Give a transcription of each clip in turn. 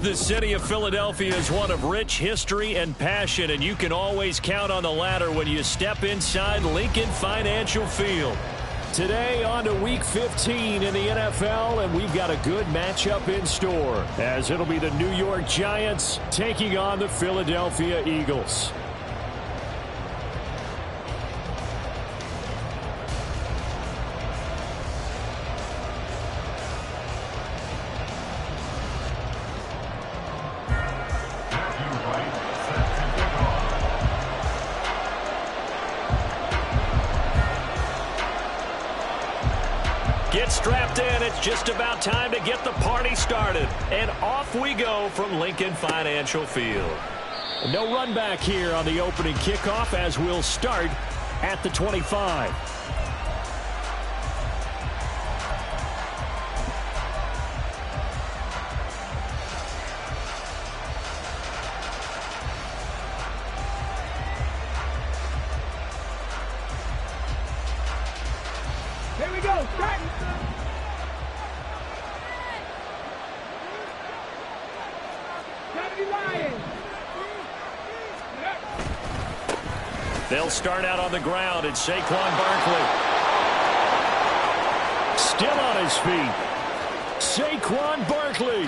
The city of Philadelphia is one of rich history and passion, and you can always count on the latter when you step inside Lincoln Financial Field. Today on to Week 15 in the NFL, and we've got a good matchup in store, as it'll be the New York Giants taking on the Philadelphia Eagles. Get strapped in. It's just about time to get the party started. And off we go from Lincoln Financial Field. No run back here on the opening kickoff, as we'll start at the 25. Here we go. Start. They'll start out on the ground. It's Saquon Barkley. Still on his feet. Saquon Barkley.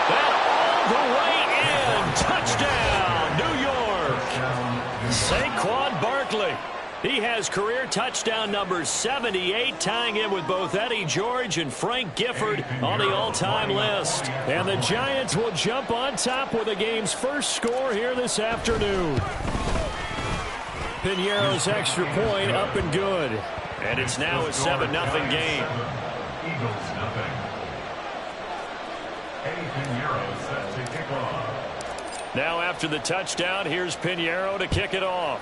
That all the way in. Touchdown, New York. Saquon Barkley. He has career touchdown number 78, tying in with both Eddie George and Frank Gifford on the all-time list. And the Giants will jump on top with the game's first score here this afternoon. Piñeiro's extra point up and good. And it's now a 7-0 game. Eagles nothing. Eddie Piñeiro set to kick off. Now after the touchdown, here's Piñeiro to kick it off.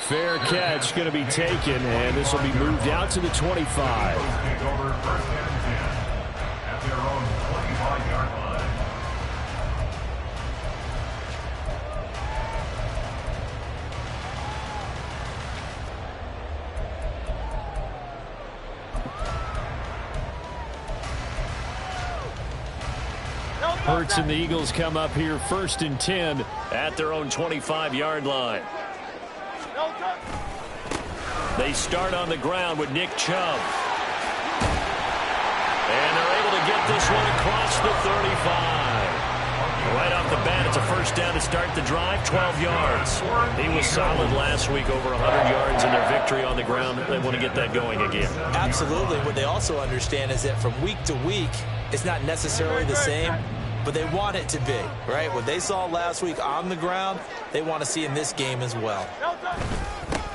Fair catch going to be taken, and this will be moved out to the 25. Take over first and 10 at their own 25-yard line. Hurts and the Eagles come up here first and 10 at their own 25-yard line. They start on the ground with Nick Chubb. And they're able to get this one across the 35. Right off the bat, it's a first down to start the drive, 12 yards. He was solid last week, over 100 yards in their victory on the ground. They want to get that going again. Absolutely. What they also understand is that from week to week, it's not necessarily the same, but they want it to be, right? What they saw last week on the ground, they want to see in this game as well.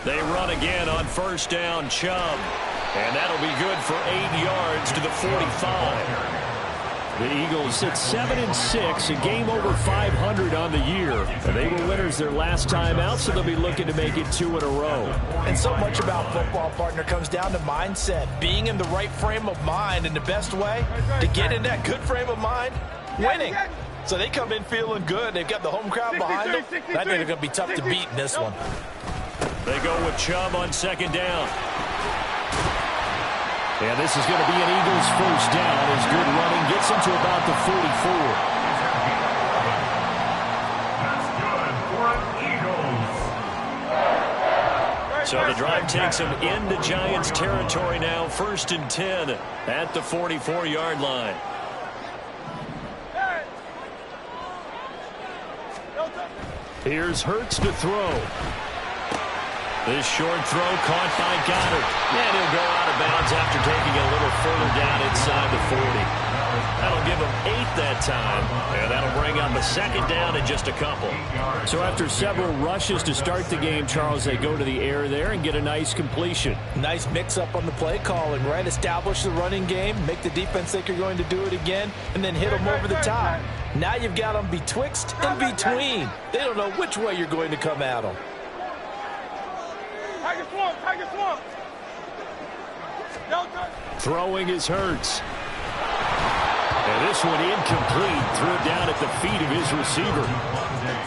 They run again on first down, Chubb. And that'll be good for 8 yards to the 45. The Eagles sit 7-6, a game over 500 on the year. And they were winners their last time out, so they'll be looking to make it 2 in a row. And so much about football, partner, comes down to mindset. Being in the right frame of mind, and the best way to get in that good frame of mind, winning. So they come in feeling good. They've got the home crowd behind them. I think they're going to be tough to beat in this one. They go with Chubb on second down. And this is going to be an Eagles first down as good running gets them to about the 44. That's good for Eagles. So the drive takes them into Giants territory now, first and 10 at the 44-yard line. Here's Hurts to throw. This short throw caught by Goddard. And he'll go out of bounds after taking a little further down inside the 40. That'll give him 8 that time. And that'll bring up a second down in just a couple. So after several rushes to start the game, Charles, they go to the air there and get a nice completion. Nice mix-up on the play calling, right? Establish the running game, make the defense think you're going to do it again, and then hit them over the top. Now you've got them betwixt and between. They don't know which way you're going to come at them. Throwing is Hurts. And this one incomplete. Threw it down at the feet of his receiver.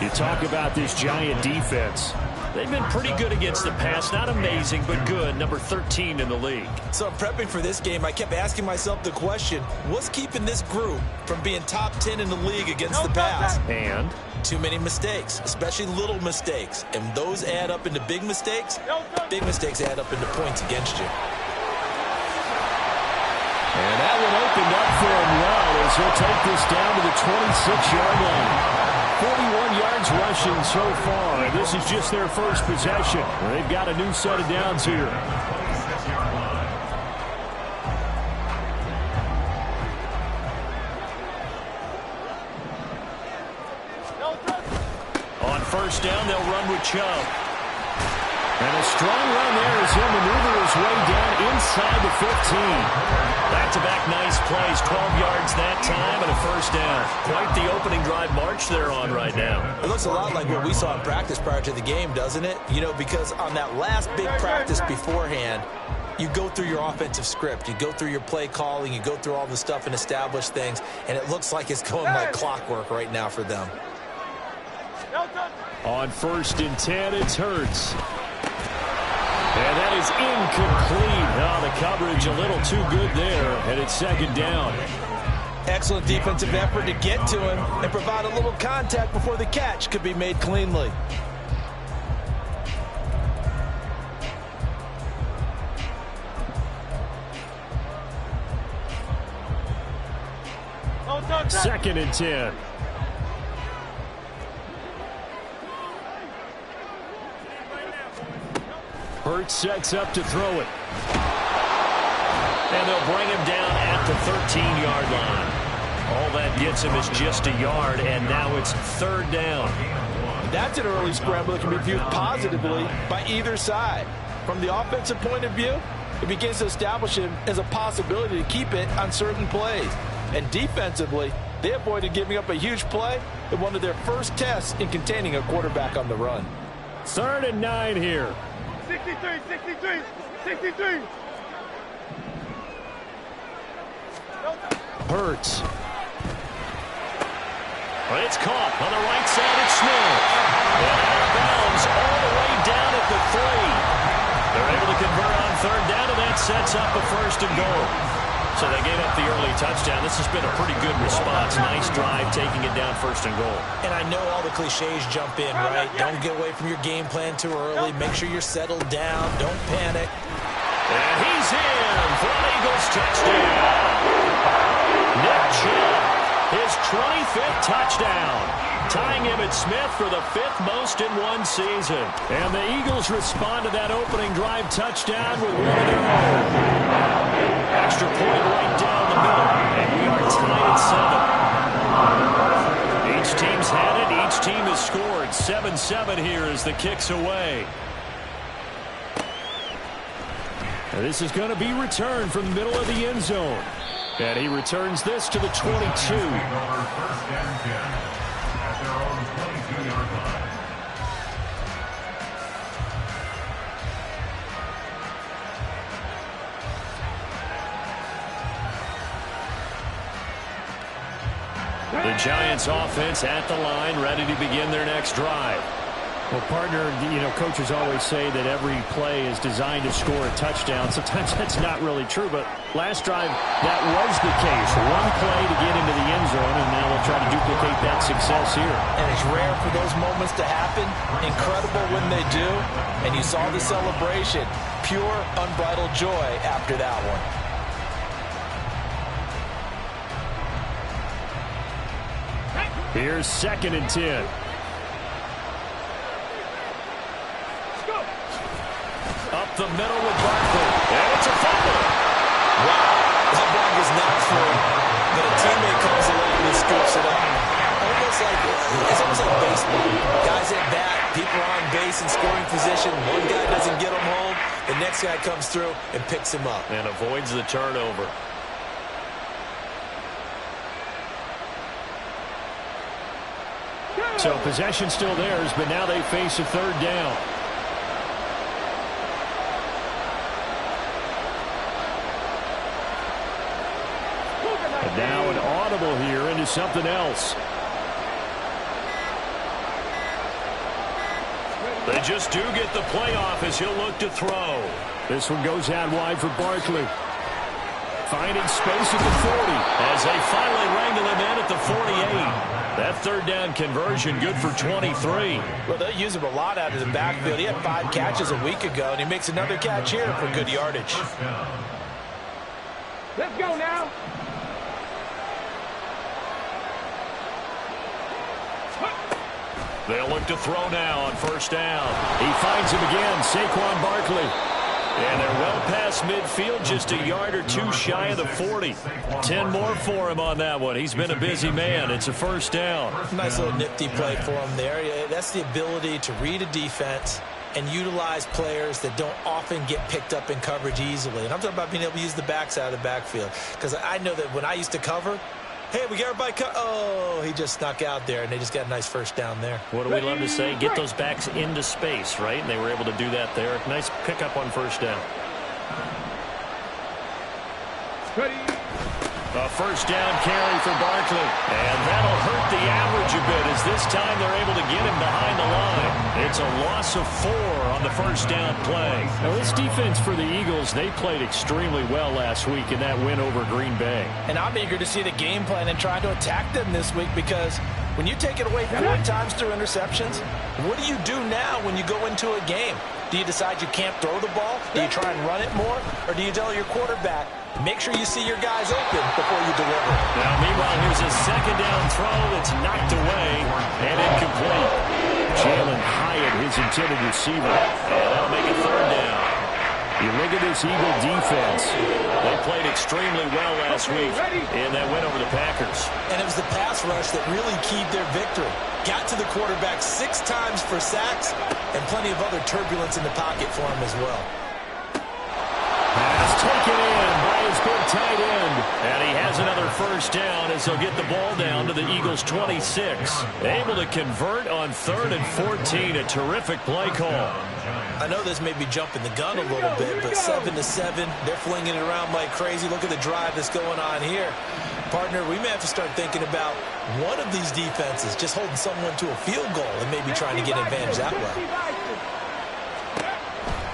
You talk about this Giant defense. They've been pretty good against the pass. Not amazing, but good. Number 13 in the league. So prepping for this game, I kept asking myself the question, what's keeping this group from being top 10 in the league against the pass? And too many mistakes, especially little mistakes. And those add up into big mistakes. Big mistakes add up into points against you. And that one opened up for him well as he'll take this down to the 26-yard line. 41 yards rushing so far, and this is just their first possession. They've got a new set of downs here. On first down, they'll run with Chubb. And a strong run there as he'll maneuver his way down inside the 15. Back-to-back nice plays, 12 yards that time and a first down. Quite the opening drive march they're on right now. It looks a lot like what we saw in practice prior to the game, doesn't it? You know, because on that last big practice beforehand, you go through your offensive script. You go through your play calling. You go through all the stuff and establish things. And it looks like it's going like clockwork right now for them. On first and 10, it's Hurts. And that is incomplete. Oh, the coverage a little too good there, and it's second down. Excellent defensive effort to get to him and provide a little contact before the catch could be made cleanly. Second and 10. Hurts sets up to throw it. And they'll bring him down at the 13-yard line. All that gets him is just a yard, and now it's third down. That's an early scramble that can be viewed positively by either side. From the offensive point of view, it begins to establish him as a possibility to keep it on certain plays. And defensively, they avoided giving up a huge play in one of their first tests in containing a quarterback on the run. Third and 9 here. 63, 63, 63. Hurts. Well, it's caught on the right side. It's Smith. And out of bounds all the way down at the 3. They're able to convert on third down, and that sets up a first and goal. So they gave up the early touchdown. This has been a pretty good response. Nice drive, taking it down first and goal. And I know all the cliches jump in, right? Don't get away from your game plan too early. Make sure you're settled down. Don't panic. And he's in for an Eagles touchdown. Nick Chubb, his 25th touchdown, tying Emmitt Smith for the 5th most in one season. And the Eagles respond to that opening drive touchdown with one of their own. Extra point right down the middle, and we are tied at 7. Each team's had it. Each team has scored. 7-7 here as the kick's away. And this is going to be returned from the middle of the end zone. And he returns this to the 22. First and 10 at their own 22-yard line. The Giants offense at the line, ready to begin their next drive. Well, partner, you know, coaches always say that every play is designed to score a touchdown. Sometimes that's not really true, but last drive, that was the case. One play to get into the end zone, and now they'll try to duplicate that success here. And it's rare for those moments to happen. Incredible when they do. And you saw the celebration. Pure, unbridled joy after that one. Here's second and 10. Up the middle with Barkley. And it's a fumble. Wow. That ball was not for him. But a teammate comes along and scoops it up. It's almost like baseball. Guys at bat, people are on base in scoring position. One guy doesn't get him home. The next guy comes through and picks him up. And avoids the turnover. So possession still theirs, but now they face a third down. And now an audible here into something else. They just do get the playoff as he'll look to throw. This one goes out wide for Barkley. Finding space at the 40. As they finally wrangle him in at the 48. That third down conversion good for 23. Well, they'll use him a lot out of the backfield. He had 5 catches a week ago, and he makes another catch here for good yardage. Let's go now. They'll look to throw now on first down. He finds him again, Saquon Barkley. And they're well past midfield, just a yard or two shy of the 40. 10 more for him on that one. He's been a busy man. It's a first down. Nice little nifty play for him there. That's the ability to read a defense and utilize players that don't often get picked up in coverage easily. And I'm talking about being able to use the backs out of the backfield. Because I know that when I used to cover, hey, we got everybody oh, he just snuck out there, and they just got a nice first down there. What do we love to say? Get those backs into space, right? And they were able to do that there. Nice pickup on first down. Ready. A first down carry for Barkley. And that'll hurt the average a bit as this time they're able to get him behind the line. It's a loss of 4 on the first down play. Now, this defense for the Eagles, they played extremely well last week in that win over Green Bay. And I'm eager to see the game plan and try to attack them this week, because when you take it away 4 times through interceptions, what do you do now when you go into a game? Do you decide you can't throw the ball? Do you try and run it more? Or do you tell your quarterback, make sure you see your guys open before you deliver? Now, meanwhile, here's a second down throw that's knocked away and incomplete. Jalen Hyatt, his intended receiver. And that'll make it third down. You look at this Eagle defense. They played extremely well last week in that win over the Packers. And it was the pass rush that really keyed their victory. Got to the quarterback 6 times for sacks and plenty of other turbulence in the pocket for him as well. Pass taken in by his big tight end. And he has another first down as they'll get the ball down to the Eagles' 26. Able to convert on 3rd and 14. A terrific play call. I know this may be jumping the gun a little bit, but 7-7, they're flinging it around like crazy. Look at the drive that's going on here. Partner, we may have to start thinking about one of these defenses just holding someone to a field goal and maybe trying to get advantage that way.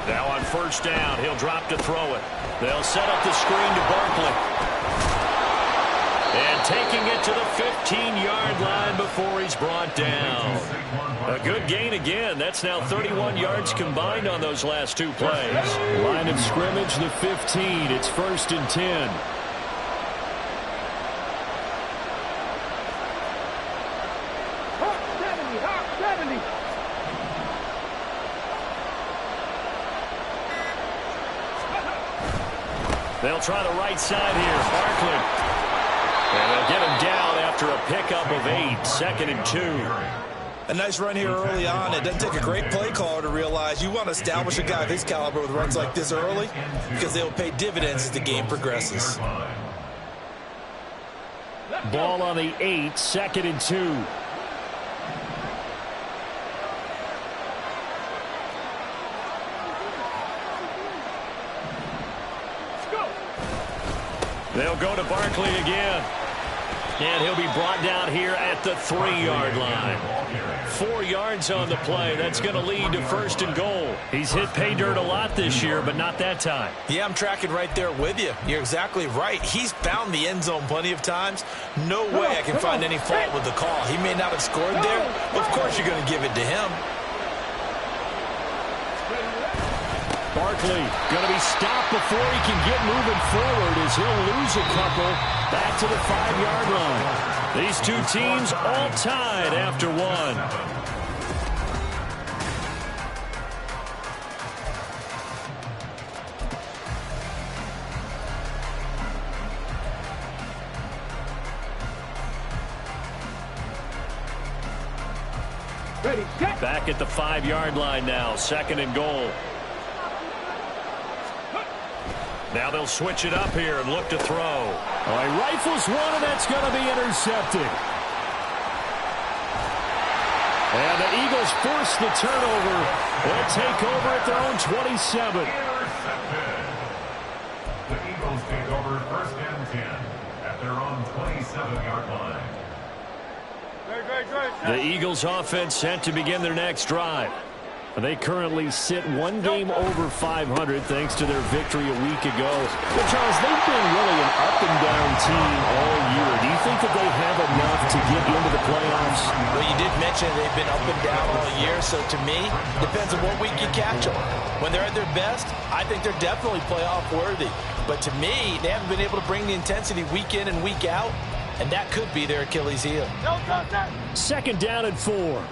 Now on first down, he'll drop to throw it. They'll set up the screen to Barkley. And taking it to the 15-yard line before he's brought down. A good gain again. That's now 31 yards combined on those last 2 plays. Line of scrimmage, the 15. It's 1st and 10. They'll try the right side here. Barkley. And they'll get him down after a pickup of 8. 2nd and 2. A nice run here early on. It doesn't take a great play caller to realize you want to establish a guy of his caliber with runs like this early, because they will pay dividends as the game progresses. Ball on the 8, 2nd and 2. They'll go to Barkley again. And he'll be brought down here at the 3-yard line. 4 yards on the play. That's going to lead to 1st and goal. He's hit pay dirt a lot this year, but not that time. Yeah, I'm tracking right there with you. You're exactly right. He's found the end zone plenty of times. No way I can find any fault with the call. He may not have scored there. Of course you're going to give it to him. Barkley going to be stopped before he can get moving forward as he'll lose a couple back to the 5-yard line. These 2 teams all tied after 1. Back at the 5-yard line now. 2nd and goal. Now they'll switch it up here and look to throw. Oh, he rifles one, and that's going to be intercepted. And the Eagles force the turnover. They'll take over at their own 27. The Eagles take over 1st and 10 at their own 27-yard line. The Eagles offense set to begin their next drive. They currently sit one game over 500 thanks to their victory a week ago. But Charles, they've been really an up-and-down team all year. Do you think that they have enough to get into the playoffs? Well, you did mention they've been up and down all year, so to me, depends on what week you catch them. When they're at their best, I think they're definitely playoff worthy. But to me, they haven't been able to bring the intensity week in and week out, and that could be their Achilles heel. Second down and 4.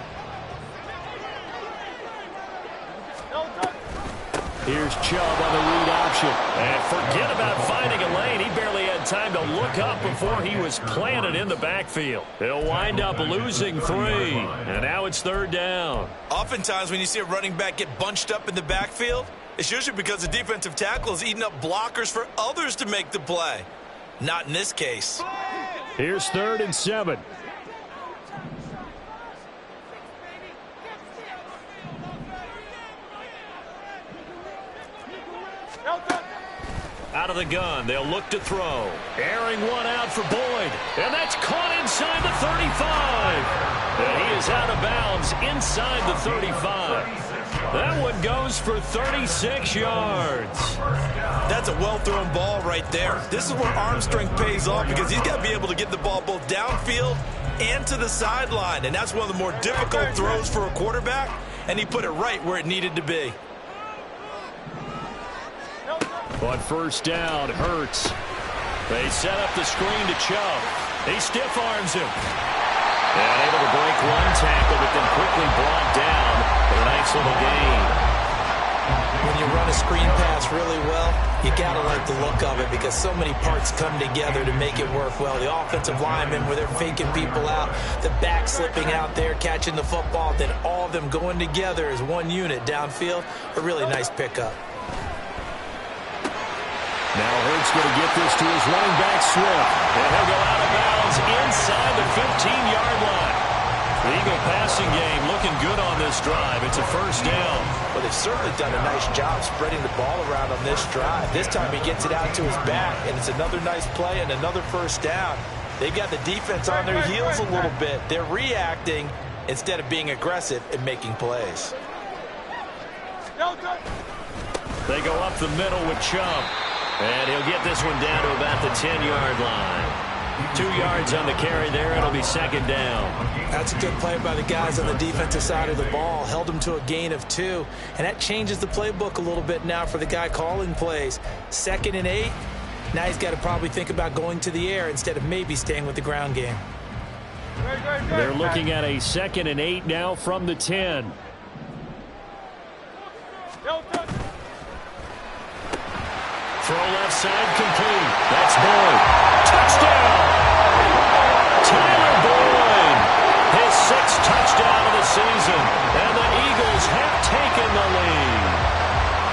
Here's Chubb on the read option. And forget about finding a lane. He barely had time to look up before he was planted in the backfield. He'll wind up losing 3. And now it's third down. Oftentimes when you see a running back get bunched up in the backfield, it's usually because the defensive tackle is eating up blockers for others to make the play. Not in this case. Here's 3rd and 7. Out of the gun, they'll look to throw. Airing one out for Boyd. And that's caught inside the 35. And he is out of bounds inside the 35. That one goes for 36 yards. That's a well-thrown ball right there. This is where arm strength pays off because he's got to be able to get the ball both downfield and to the sideline. And that's one of the more difficult throws for a quarterback. And he put it right where it needed to be. On first down, Hurts. They set up the screen to Chubb. He stiff arms him. And able to break one tackle, but then quickly brought down for a nice little gain. When you run a screen pass really well, you got to like the look of it because so many parts come together to make it work well. The offensive linemen where they're faking people out, the back slipping out there, catching the football, then all of them going together as one unit downfield. A really nice pickup. Now Hurts going to get this to his running back, Swift. And he'll go out of bounds inside the 15-yard line. The Eagle passing game looking good on this drive. It's a first down. Well, they've certainly done a nice job spreading the ball around on this drive. This time he gets it out to his back, and it's another nice play and another first down. They've got the defense on their heels a little bit. They're reacting instead of being aggressive and making plays. They go up the middle with Chubb. And he'll get this one down to about the 10-yard line. 2 yards on the carry there. It'll be second down. That's a good play by the guys on the defensive side of the ball. Held them to a gain of 2. And that changes the playbook a little bit now for the guy calling plays. 2nd and 8. Now he's got to probably think about going to the air instead of maybe staying with the ground game. They're looking at a 2nd and 8 now from the 10. Throw left side complete. That's Boyd. Touchdown! Tyler Boyd. His 6th touchdown of the season. And the Eagles have taken the lead.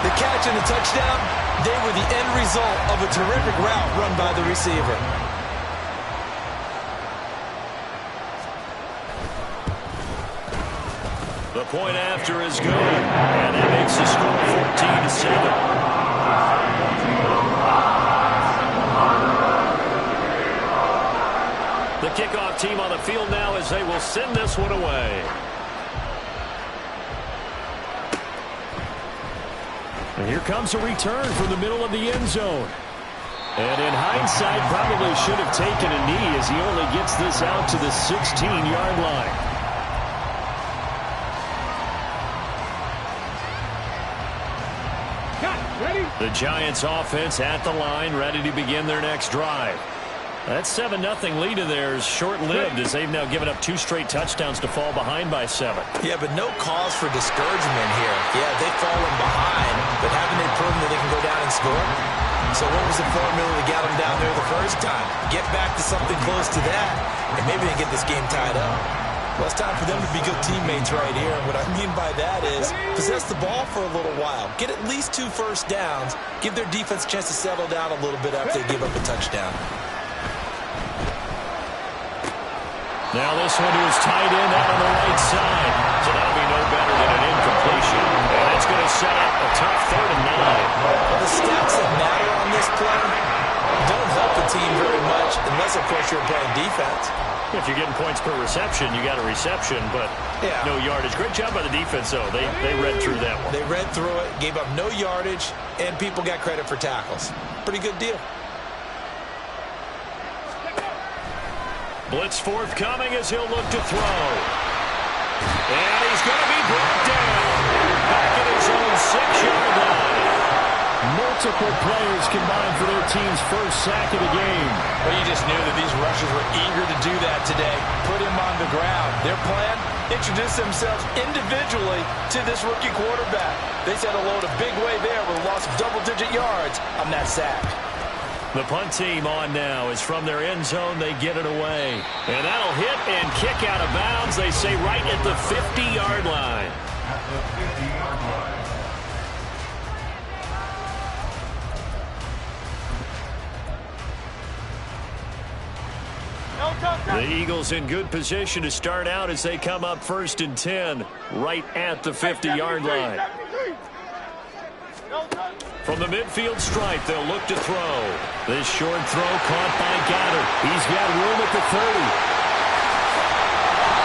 The catch and the touchdown, they were the end result of a terrific route run by the receiver. The point after is good. And that makes the score 14-7. The kickoff team on the field now as they will send this one away. And here comes a return from the middle of the end zone. And in hindsight, probably should have taken a knee as he only gets this out to the 16-yard line. The Giants offense at the line, ready to begin their next drive. That 7-0 lead of theirs short-lived as they've now given up 2 straight touchdowns to fall behind by 7. Yeah, but no cause for discouragement here. Yeah, they've fallen behind, but haven't they proven that they can go down and score? So what was the formula that got them down there the first time? Get back to something close to that, and maybe they get this game tied up. Well, it's time for them to be good teammates right here. And what I mean by that is possess the ball for a little while. Get at least 2 first downs. Give their defense a chance to settle down a little bit after they give up a touchdown. Now this one to his tight end out on the right side. So that'll be no better than an incompletion. And it's going to set up a tough 3rd and 9. Well, the stats that matter on this play don't help the team very much unless, of course, you're playing defense. If you're getting points per reception, you got a reception, but no yardage. Great job by the defense, though. They read through that one. They read through it, gave up no yardage, and people got credit for tackles. Pretty good deal. Blitz forthcoming as he'll look to throw. And he's going to be brought down. Back at his own 6-yard line. Multiple players combined for their team's first sack of the game. Well, you just knew that these rushers were eager to do that today. Put him on the ground. Their plan, introduce themselves individually to this rookie quarterback. They set a load a big way there with a loss of double-digit yards on that sack. The punt team on now is from their end zone. They get it away. And that'll hit and kick out of bounds. They say right at the 50-yard line. At the 50-yard line. The Eagles in good position to start out as they come up 1st and 10, right at the 50-yard line. From the midfield stripe, they'll look to throw. This short throw caught by Goddard. He's got room at the 30.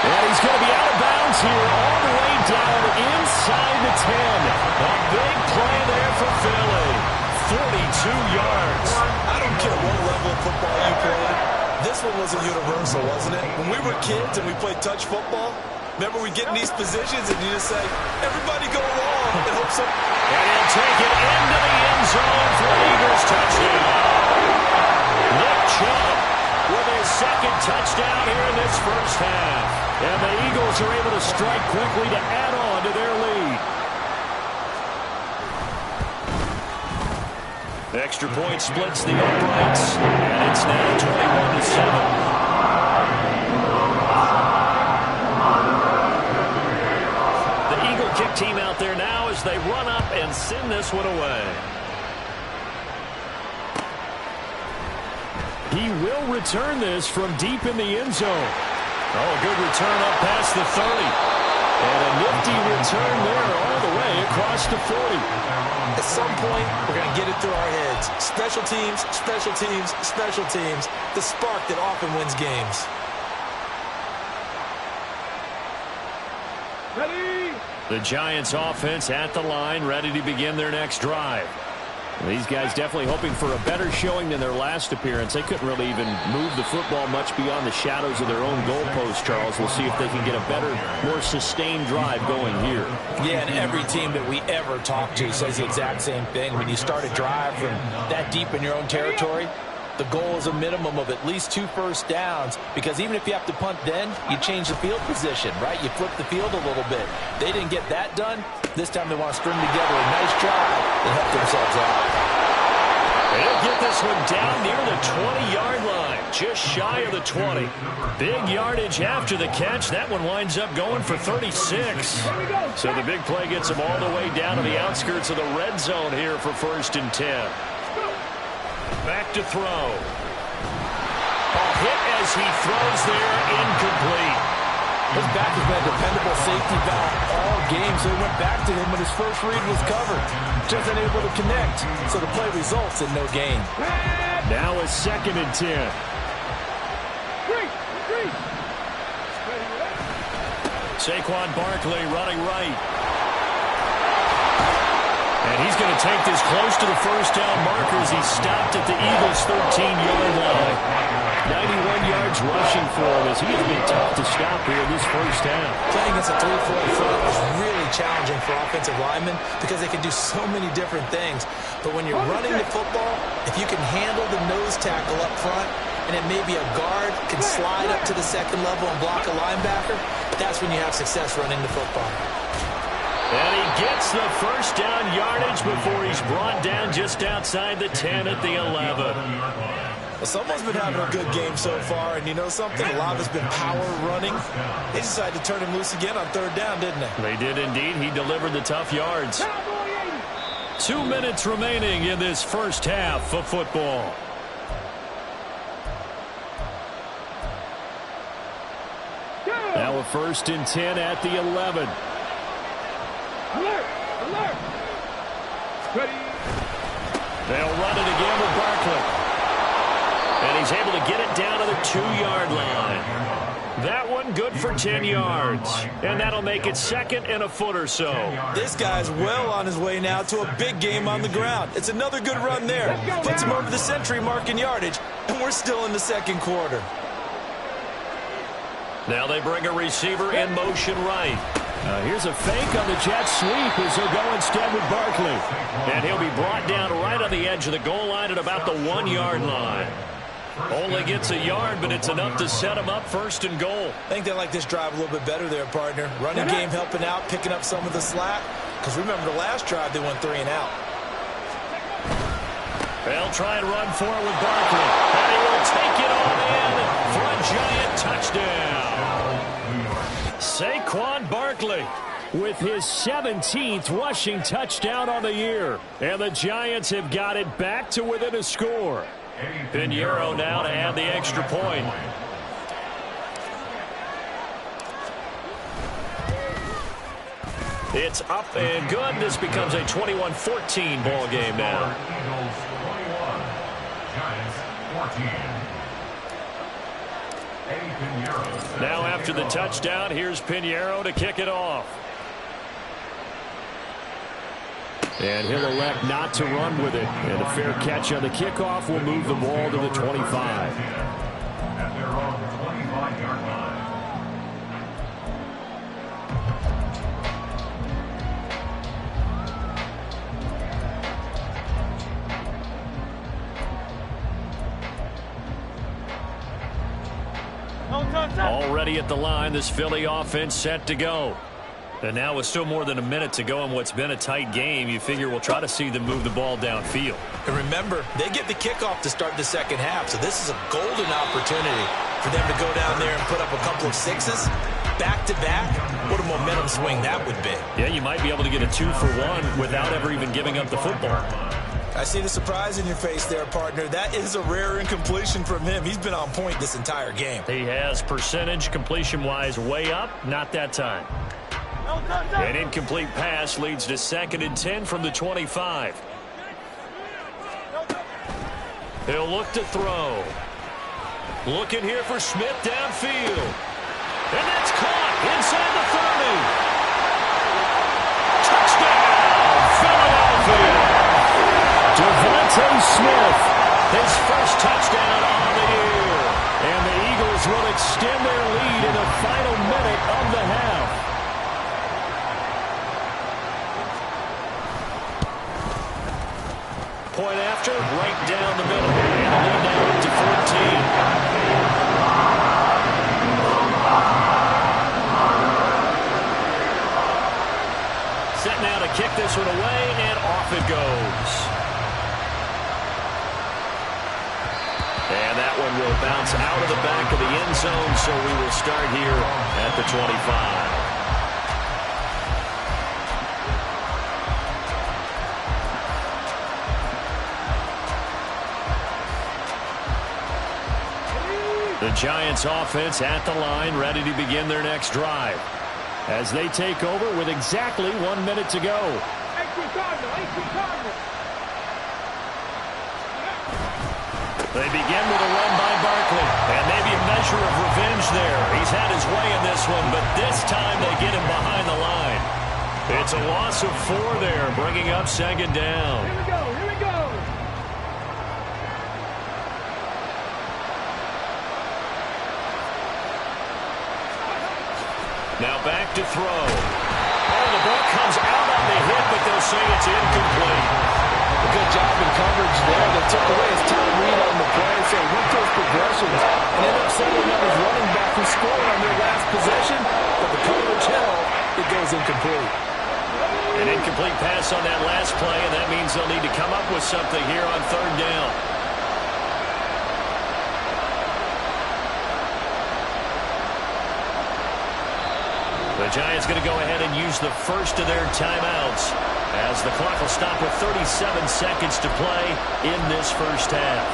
And he's going to be out of bounds here all the way down inside the 10. A big play there for Philly. 42 yards. I don't care what level of football you play. This one was a universal, wasn't it? When we were kids and we played touch football, remember we get in these positions and you just say, everybody go along and hope so. And he'll take it into the end zone for the Eagles touchdown. Nick Chubb with his second touchdown here in this first half. And the Eagles are able to strike quickly to add on to their lead. Extra point splits the uprights, and it's now 21-7. The Eagle kick team out there now as they run up and send this one away. He will return this from deep in the end zone. Oh, a good return up past the 30. And a nifty return there all the way across the 40. At some point, we're going to get it through our heads. Special teams, special teams, special teams. The spark that often wins games. Ready? The Giants offense at the line, ready to begin their next drive. These guys definitely hoping for a better showing than their last appearance. They couldn't really even move the football much beyond the shadows of their own goalpost, Charles. We'll see if they can get a better, more sustained drive going here. Yeah, and every team that we ever talk to says the exact same thing. When you start a drive from that deep in your own territory, the goal is a minimum of at least 2 first downs, because even if you have to punt then, you change the field position, right? You flip the field a little bit. They didn't get that done. This time they want to string together a nice drive and help themselves out. They'll get this one down near the 20-yard line, just shy of the 20. Big yardage after the catch. That one winds up going for 36. So the big play gets them all the way down to the outskirts of the red zone here for 1st and 10. Back to throw. A hit as he throws there, incomplete. His back has been a dependable safety valve all game, so he went back to him when his first read was covered. Just unable to connect, so the play results in no gain. Now a 2nd and 10. Saquon Barkley running right. And he's going to take this close to the first down marker as he's stopped at the Eagles' 13-yard line. 91 yards rushing for him as he has been tough to stop here in this first half. Playing against a 3-4 front is really challenging for offensive linemen because they can do so many different things. But when you're running the football, if you can handle the nose tackle up front, and it may be a guard can slide up to the 2nd level and block a linebacker, that's when you have success running the football. And he gets the first down yardage before he's brought down just outside the 10 at the 11. Well, someone's been having a good game so far, and you know something? A lot of it's been power running. They decided to turn him loose again on 3rd down, didn't they? They did indeed. He delivered the tough yards. 2 minutes remaining in this first half of football. Now a 1st and 10 at the 11. Alert! Alert! Ready? They'll run it again with Barkley. And he's able to get it down to the 2-yard line. That one good for 10 yards. And that'll make it second and a foot or so. This guy's well on his way now to a big game on the ground. It's another good run there. Puts him over the century mark in yardage, and we're still in the second quarter. Now they bring a receiver in motion right. Here's a fake on the jet sweep as they'll go instead with Barkley. And he'll be brought down right on the edge of the goal line at about the 1 yard line. Only gets a yard, but it's enough to set him up first and goal. I think they like this drive a little bit better there, partner. Running game helping out, picking up some of the slack. Because remember the last drive, they went 3 and out. They'll try and run for it with Barkley. And he will take it all in for a giant touchdown. Saquon Barkley with his 17th rushing touchdown on the year. And the Giants have got it back to within a score. Pinheiro now to add the extra point. It's up and good. This becomes a 21-14 ball game now. Eagles 21, Giants 14. Now after the touchdown, here's Pinheiro to kick it off. And he'll elect not to run with it. And a fair catch on the kickoff will move the ball to the 25. At their own 25-yard line. Already at the line, this Philly offense set to go. And now with still more than a minute to go in what's been a tight game, you figure we'll try to see them move the ball downfield. And remember, they get the kickoff to start the second half, so this is a golden opportunity for them to go down there and put up a couple of sixes back-to-back. What a momentum swing that would be. Yeah, you might be able to get a 2-for-1 without ever even giving up the football. I see the surprise in your face there, partner. That is a rare incompletion from him. He's been on point this entire game. He has percentage completion-wise way up, not that time. An incomplete pass leads to 2nd and 10 from the 25. He'll look to throw. Looking here for Smith downfield. And that's caught inside the 30. Touchdown, Philadelphia. Devontae Smith, his first touchdown on the year. And the Eagles will extend their lead in the final minute of the half. Point after, right down the middle. And the lead now up to 14. Set now to kick this one away, and off it goes. And that one will bounce out of the back of the end zone, so we will start here at the 25. The Giants offense at the line, ready to begin their next drive. As they take over with exactly 1 minute to go. They begin with a run by Barkley. And maybe a measure of revenge there. He's had his way in this one, but this time they get him behind the line. It's a loss of 4 there, bringing up 2nd down. Here we go, here we go. Now back to throw. Oh, the ball comes out on the hit, but they'll say it's incomplete. A good job in coverage there. They took away his top read on the play, so he went those progressions and ended up settling on his running back who scored on their last possession, but the coverage held. It goes incomplete. An incomplete pass on that last play, and that means they'll need to come up with something here on 3rd down. The Giants going to go ahead and use the first of their timeouts as the clock will stop with 37 seconds to play in this first half.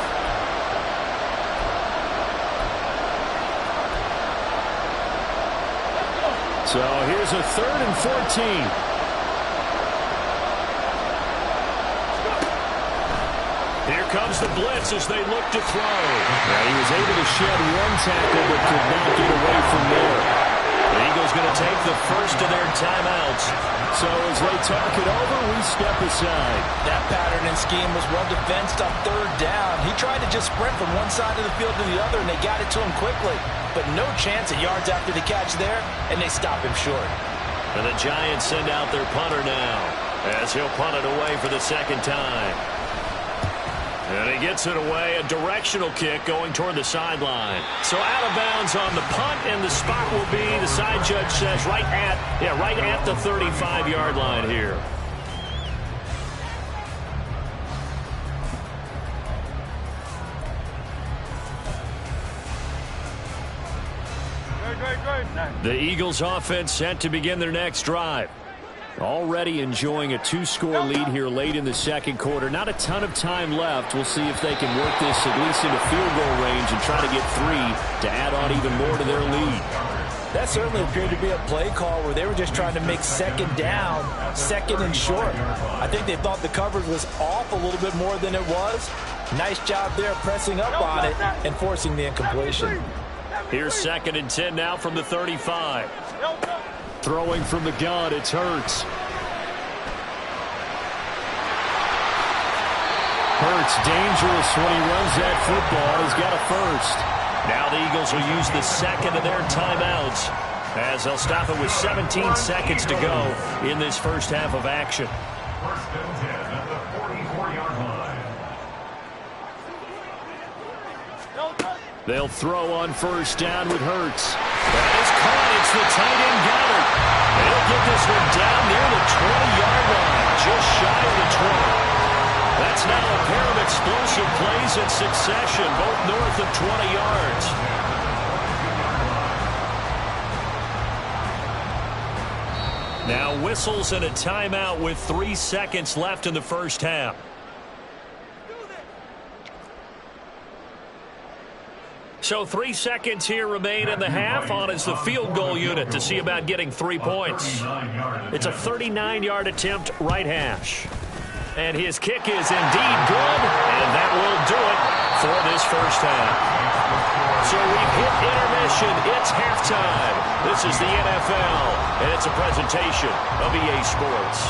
So here's a 3rd and 14. Here comes the blitz as they look to throw. Now, he was able to shed 1 tackle but could not get away from the first of their timeouts. So as they talk it over, we step aside. That pattern and scheme was well defensed on third down. He tried to just sprint from one side of the field to the other, and they got it to him quickly. But no chance of yards after the catch there, and they stop him short. And the Giants send out their punter now, as he'll punt it away for the second time. And he gets it away, a directional kick going toward the sideline. So out of bounds on the punt, and the spot will be, the side judge says, right at the 35-yard line here. The Eagles offense set to begin their next drive. Already enjoying a 2-score lead here late in the second quarter. Not a ton of time left. We'll see if they can work this at least into field goal range and try to get 3 to add on even more to their lead. That certainly appeared to be a play call where they were just trying to make second down, second and short. I think they thought the coverage was off a little bit more than it was. Nice job there pressing up on it and forcing the incompletion. Here's 2nd and 10 now from the 35. Throwing from the gun, it's Hurts. Hurts dangerous when he runs that football. He's got a first. Now the Eagles will use the second of their timeouts as they'll stop it with 17 seconds to go in this first half of action. 1st and 10 at the 44-yard line. They'll throw on first down with Hurts. That is caught. It's the tight end Goddard. They'll get this one down near the 20-yard line, just shy of the 20. That's now a pair of explosive plays in succession, both north of 20 yards. Now whistles and a timeout with 3 seconds left in the first half. So 3 seconds here remain in the half. On is the field goal unit to see about getting 3 points. It's a 39-yard attempt, right hash. And his kick is indeed good, and that will do it for this first half. So we've hit intermission. It's halftime. This is the NFL, and it's a presentation of EA Sports.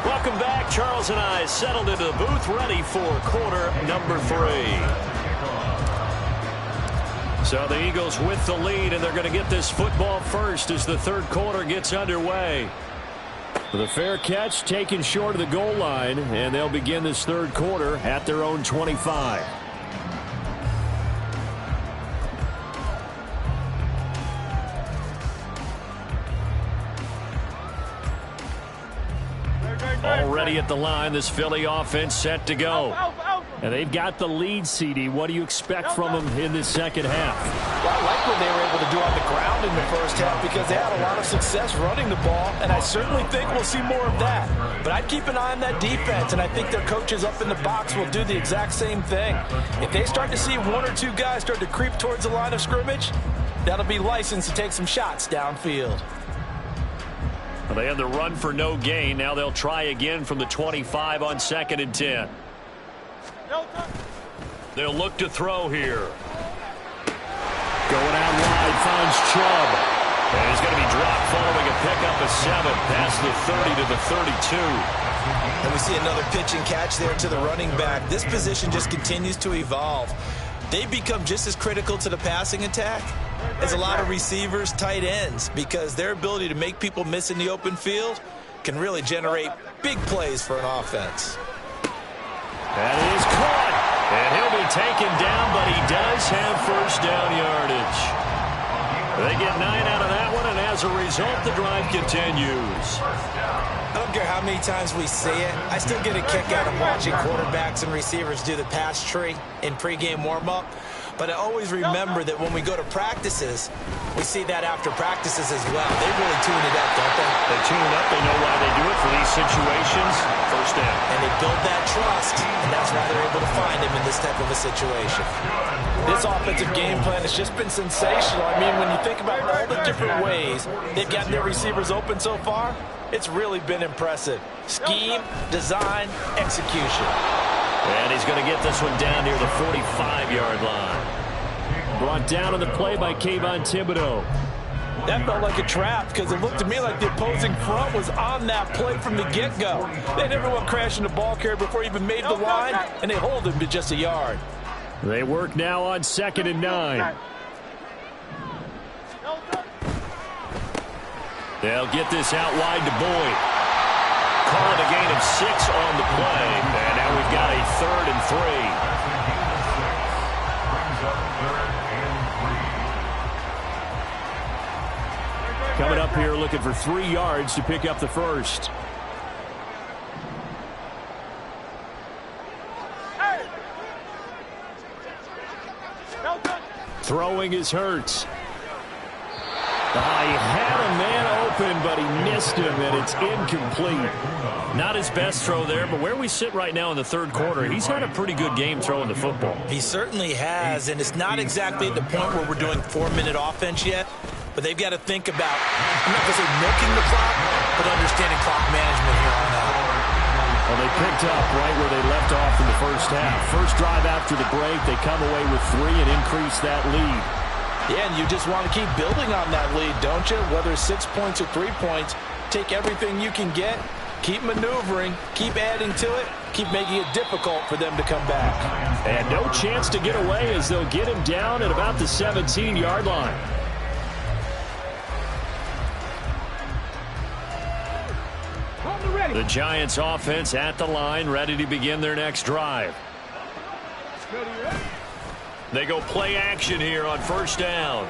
Welcome back. Charles and I settled into the booth, ready for quarter number 3. So the Eagles with the lead, and they're going to get this football first as the third quarter gets underway. With a fair catch taken short of the goal line, and they'll begin this third quarter at their own 25. Already at the line, this Philly offense set to go. And they've got the lead, CD. What do you expect from them in this second half? Well, I like what they were able to do on the ground in the first half because they had a lot of success running the ball, and I certainly think we'll see more of that. But I'd keep an eye on that defense, and I think their coaches up in the box will do the exact same thing. If they start to see 1 or 2 guys start to creep towards the line of scrimmage, that'll be licensed to take some shots downfield. Well, they had the run for no gain. Now they'll try again from the 25 on 2nd and 10. They'll look to throw here. Going out wide, finds Chubb. And he's going to be dropped following a pickup of 7 past the 30 to the 32. And we see another pitch and catch there to the running back. This position just continues to evolve. They become just as critical to the passing attack as a lot of receivers, tight ends, because their ability to make people miss in the open field can really generate big plays for an offense. That is caught, and he'll be taken down, but he does have first down yardage. They get 9 out of that one, and as a result, the drive continues. I don't care how many times we see it. I still get a kick out of watching quarterbacks and receivers do the pass tree in pregame warm-up. But I always remember that when we go to practices, we see that after practices as well. They really tune it up, don't they? They tune it up. They know why they do it for these situations. First down. And they build that trust, and that's why they're able to find him in this type of a situation. This offensive game plan has just been sensational. I mean, when you think about all the different ways they've gotten their receivers open so far, it's really been impressive. Scheme, design, execution. And he's going to get this one down near the 45-yard line. brought down on the play by Kayvon Thibodeaux. That felt like a trap because it looked to me like the opposing front was on that play from the get-go. They had everyone crashing the ball carrier before he even made the line, and they hold him to just a yard. They work now on 2nd and 9. They'll get this out wide to Boyd. Call it a gain of 6 on the play, and now we've got a 3rd and 3. Coming up here looking for 3 yards to pick up the first. Throwing is Hurts. He had a man open, but he missed him, and it's incomplete. Not his best throw there, but where we sit right now in the 3rd quarter, he's had a pretty good game throwing the football. He certainly has, and it's not exactly at the point where we're doing 4-minute offense yet. But they've got to think about, I'm not going to say milking the clock, but understanding clock management here on out. Well, they picked up right where they left off in the first half. First drive after the break, they come away with 3 and increase that lead. Yeah, and you just want to keep building on that lead, don't you? Whether it's 6 points or 3 points, take everything you can get, keep maneuvering, keep adding to it, keep making it difficult for them to come back. And no chance to get away as they'll get him down at about the 17-yard line. The Giants offense at the line, ready to begin their next drive. They go play action here on 1st down.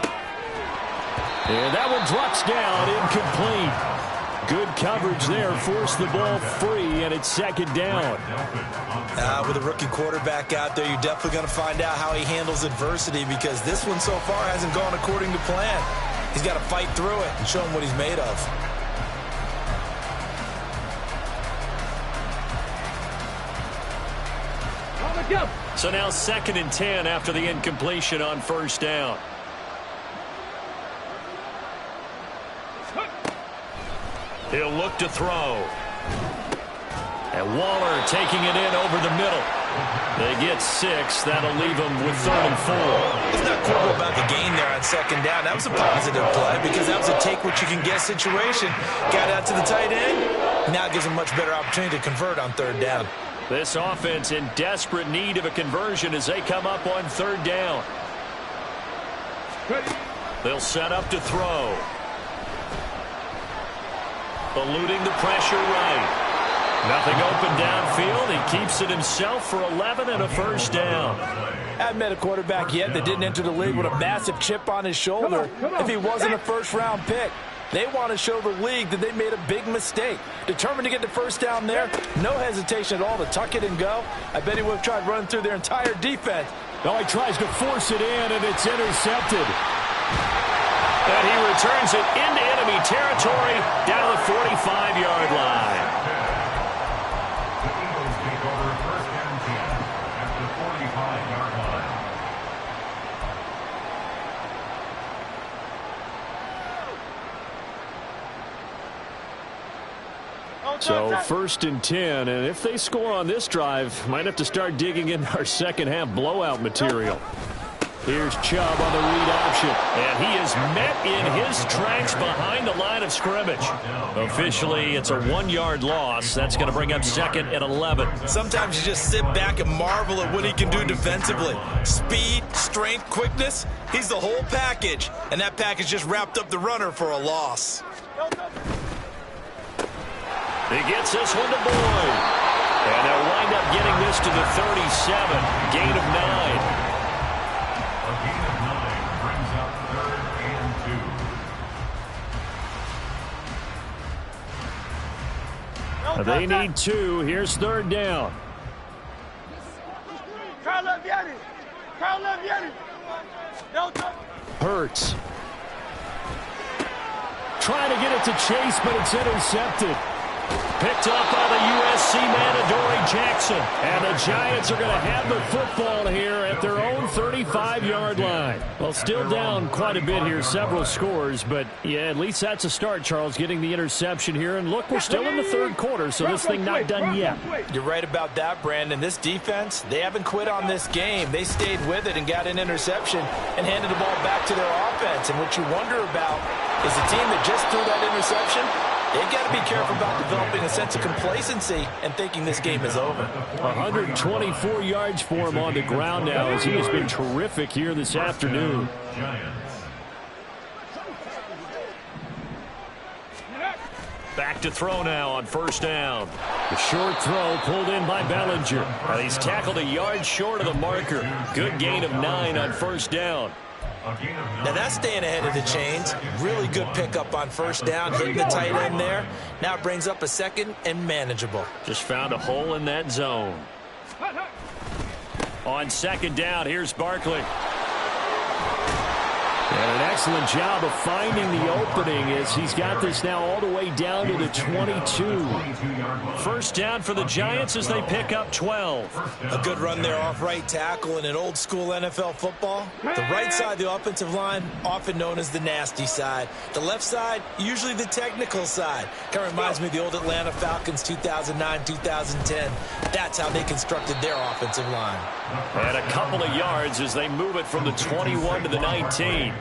And that one drops down, incomplete. Good coverage there, forced the ball free, and it's 2nd down. With a rookie quarterback out there, you're definitely going to find out how he handles adversity because this one so far hasn't gone according to plan. He's got to fight through it and show him what he's made of. So now 2nd and 10 after the incompletion on 1st down. He'll look to throw. And Waller taking it in over the middle. They get 6. That'll leave them with 3rd and 4. It's not cool about the gain there on 2nd down. That was a positive play because that was a take-what-you-can-get situation. Got out to the tight end. Now it gives them much better opportunity to convert on 3rd down. This offense in desperate need of a conversion as they come up on 3rd down. They'll set up to throw. Eluding the pressure right. Nothing open downfield. He keeps it himself for 11 and a 1st down. I haven't met a quarterback yet that didn't enter the league with a massive chip on his shoulder if he wasn't a 1st-round pick. They want to show the league that they made a big mistake. Determined to get the 1st down there. No hesitation at all to tuck it and go. I bet he would have tried running through their entire defense. No, he tries to force it in, and it's intercepted. And he returns it into enemy territory down the 45-yard line. The Eagles take over 1st and 10 at the 45-yard line. So 1st and 10, and if they score on this drive, might have to start digging in our 2nd half blowout material. Here's Chubb on the read option, and he is met in his tracks behind the line of scrimmage. Officially, it's a 1-yard loss. That's going to bring up 2nd and 11. Sometimes you just sit back and marvel at what he can do defensively. Speed, strength, quickness, he's the whole package, and that package just wrapped up the runner for a loss. He gets this one to Boyd. And they'll wind up getting this to the 37. Gain of 9. A gain of 9 brings up 3rd and 2. They need 2. Here's 3rd down. Hurts. Trying to get it to Chase, but it's intercepted. picked up by the USC man, Adoree Jackson. And the Giants are going to have the football here at their own 35-yard line. Well, still down quite a bit here, several scores, but yeah, at least that's a start, Charles, getting the interception here. And look, we're still in the third quarter, so this thing not done yet. You're right about that, Brandon. This defense, they haven't quit on this game. They stayed with it and got an interception and handed the ball back to their offense. And what you wonder about is the team that just threw that interception, they've got to be careful about developing a sense of complacency and thinking this game is over. 124 yards for him on the ground now as he has been terrific here this afternoon. Back to throw now on first down. The short throw pulled in by Bellinger. He's tackled a yard short of the marker. Good gain of 9 on first down. Now that's staying ahead of the chains. Really good pickup on first down, hitting the tight end there. Now it brings up a second and manageable. Just found a hole in that zone. On second down, here's Barkley. And an excellent job of finding the opening as he's got this now all the way down to the 22. First down for the Giants as they pick up 12. A good run there off right tackle in an old school NFL football. The right side of the offensive line, often known as the nasty side. The left side, usually the technical side. Kind of reminds me of the old Atlanta Falcons 2009-2010. That's how they constructed their offensive line. And a couple of yards as they move it from the 21 to the 19.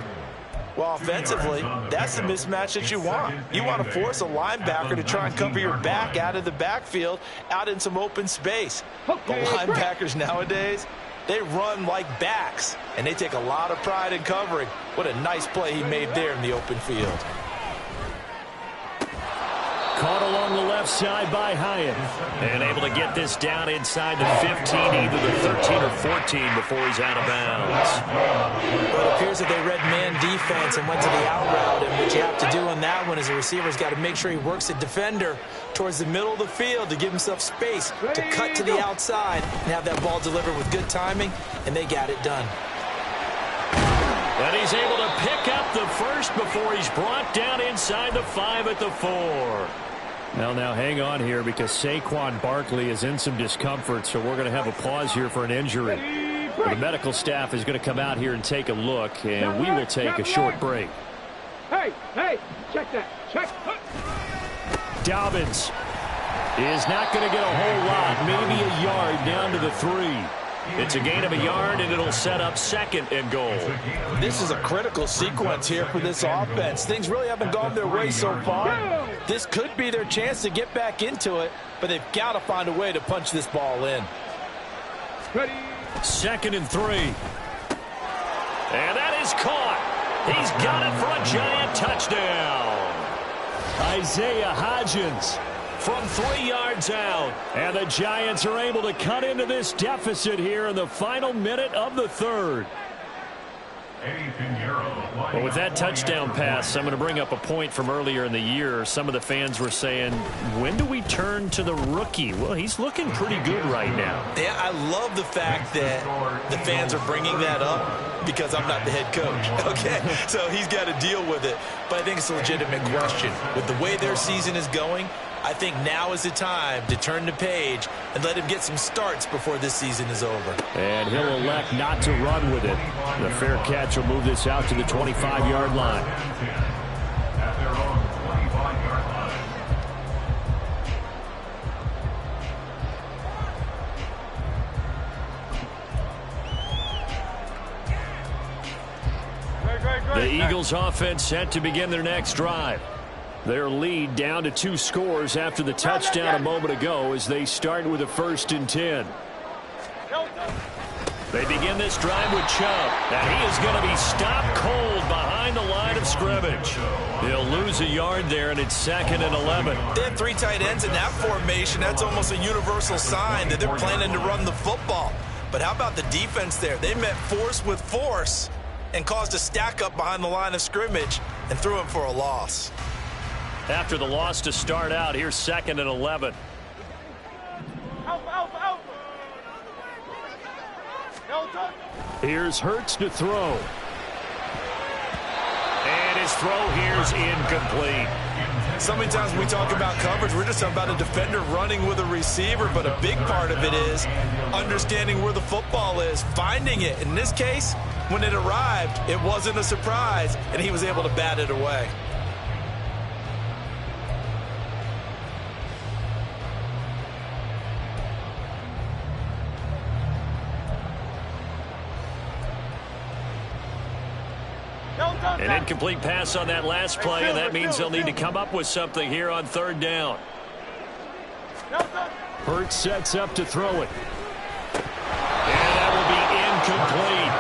Well, offensively, that's the mismatch that you want. You want to force a linebacker to try and cover your back out of the backfield, out in some open space. The linebackers nowadays, they run like backs, and they take a lot of pride in covering. What a nice play he made there in the open field. Caught along the left side by Hyatt. And able to get this down inside the 15, either the 13 or 14 before he's out of bounds. Well, it appears that they read man defense and went to the out route. And what you have to do on that one is the receiver's got to make sure he works the defender towards the middle of the field to give himself space to cut to the outside and have that ball delivered with good timing, and they got it done. And he's able to pick up the first before he's brought down inside the 5 at the 4. Now hang on here because Saquon Barkley is in some discomfort, so we're going to have a pause here for an injury. The medical staff is going to come out here and take a look, and we will take a short break. Hey, check that. Check. Dobbins is not going to get a whole lot, maybe a yard down to the 3. It's a gain of a yard, and it'll set up second and goal. This is a critical sequence here for this offense. Things really haven't gone their way so far. This could be their chance to get back into it, but they've got to find a way to punch this ball in. Ready. Second and 3. And that is caught. He's got it for a Giant touchdown. Isaiah Hodgins from 3 yards out. And the Giants are able to cut into this deficit here in the final minute of the third. Well, with that touchdown pass, I'm going to bring up a point from earlier in the year. Some of the fans were saying, when do we turn to the rookie? Well, he's looking pretty good right now. Yeah, I love the fact that the fans are bringing that up because I'm not the head coach, okay? So he's got to deal with it. But I think it's a legitimate question. With the way their season is going, I think now is the time to turn the page and let him get some starts before this season is over. And he'll elect not to run with it. The fair catch will move this out to the 25-yard line. At their own 25-yard line. The Eagles offense set to begin their next drive. Their lead down to 2 scores after the touchdown a moment ago as they start with a 1st and 10. They begin this drive with Chubb. And he is going to be stopped cold behind the line of scrimmage. He'll lose a yard there, and it's 2nd and 11. They have 3 tight ends in that formation. That's almost a universal sign that they're planning to run the football. But how about the defense there? They met force with force and caused a stack up behind the line of scrimmage and threw him for a loss. After the loss to start out, here's 2nd and 11. Here's Hurts to throw. And his throw here's incomplete. So many times when we talk about coverage, we're just talking about a defender running with a receiver, but a big part of it is understanding where the football is, finding it. In this case, when it arrived, it wasn't a surprise, and he was able to bat it away. An incomplete pass on that last play, and that means they'll need to come up with something here on third down. Hurts sets up to throw it. And that will be incomplete.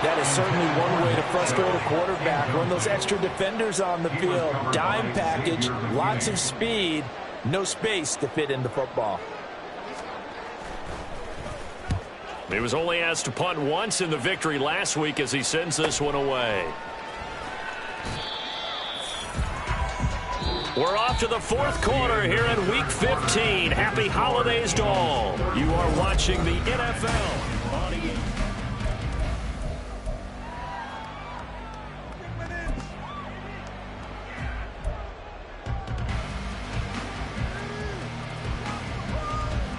That is certainly one way to frustrate a quarterback. Run those extra defenders on the field. Dime package, lots of speed, no space to fit into football. He was only asked to punt once in the victory last week as he sends this one away. We're off to the fourth quarter here in Week 15. Happy holidays to all. You are watching the NFL on EA.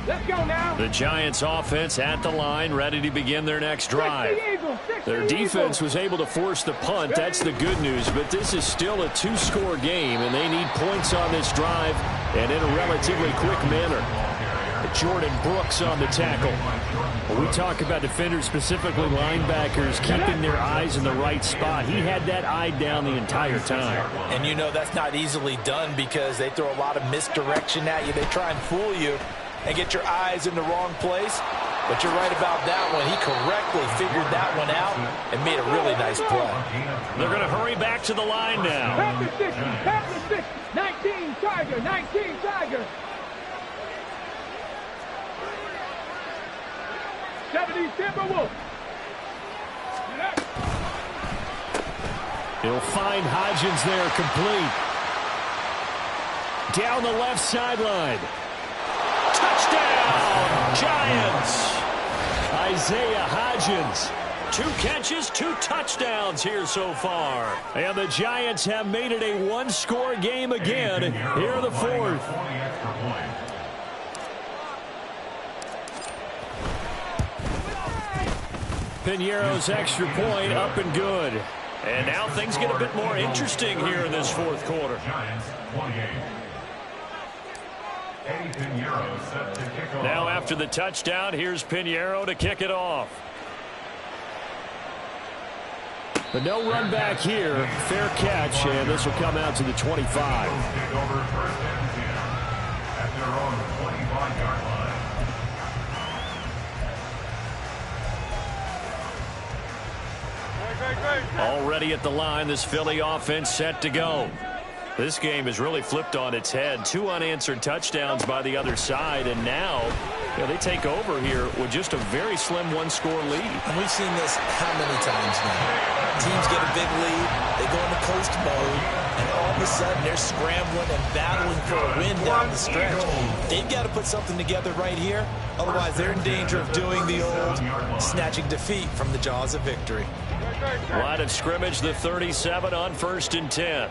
Let's go now. The Giants offense at the line, ready to begin their next drive. Their defense was able to force the punt. That's the good news, but this is still a two-score game, and they need points on this drive and in a relatively quick manner. Jordan Brooks on the tackle. When we talk about defenders, specifically linebackers, keeping their eyes in the right spot, he had that eye down the entire time. And you know that's not easily done because they throw a lot of misdirection at you. They try and fool you and get your eyes in the wrong place. But you're right about that one. He correctly figured that one out and made a really nice play. They're going to hurry back to the line now. Pass the 60, 19 Tiger, 19 Tiger. 70 Timberwolves. He'll find Hodgins there complete. Down the left sideline. Touchdown, Giants. Isaiah Hodgins. 2 catches, 2 touchdowns here so far. And the Giants have made it a one-score game again here in the fourth. Piñeiro's extra point up and good. And now things get a bit more interesting here in this fourth quarter. Giants 28. Eddie Piñeiro set to kick off. Now after the touchdown, here's Piñeiro to kick it off. But no run back here. Fair catch, and this will come out to the 25. Kick over first and 10 at their own 25-yard line. Already at the line, this Philly offense set to go. This game has really flipped on its head. 2 unanswered touchdowns by the other side, and now they take over here with just a very slim one-score lead. And we've seen this how many times now? Teams get a big lead, they go into coast mode, and all of a sudden they're scrambling and battling for a win down the stretch. They've got to put something together right here, otherwise they're in danger of doing the old snatching defeat from the jaws of victory. Line of scrimmage, the 37 on 1st and 10.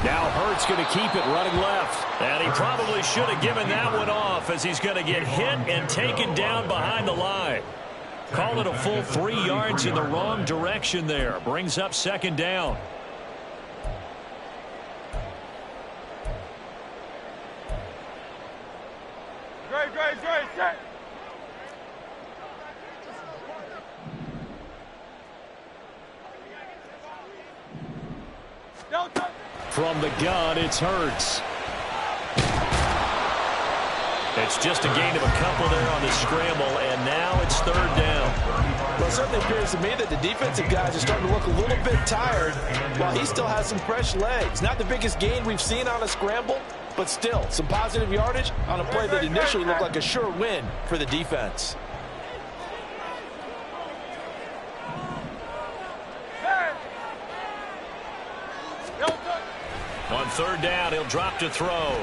Now Hurts going to keep it running left. And he probably should have given that one off as he's going to get hit and taken down behind the line. Call it a full 3 yards in the wrong direction there. Brings up 2nd down. Great, set. From the gun, it's Hurts. It's just a gain of a couple there on the scramble, and now it's 3rd down. Well, it certainly appears to me that the defensive guys are starting to look a little bit tired while he still has some fresh legs. Not the biggest gain we've seen on a scramble, but still some positive yardage on a play that initially looked like a sure win for the defense. On 3rd down, he'll drop to throw.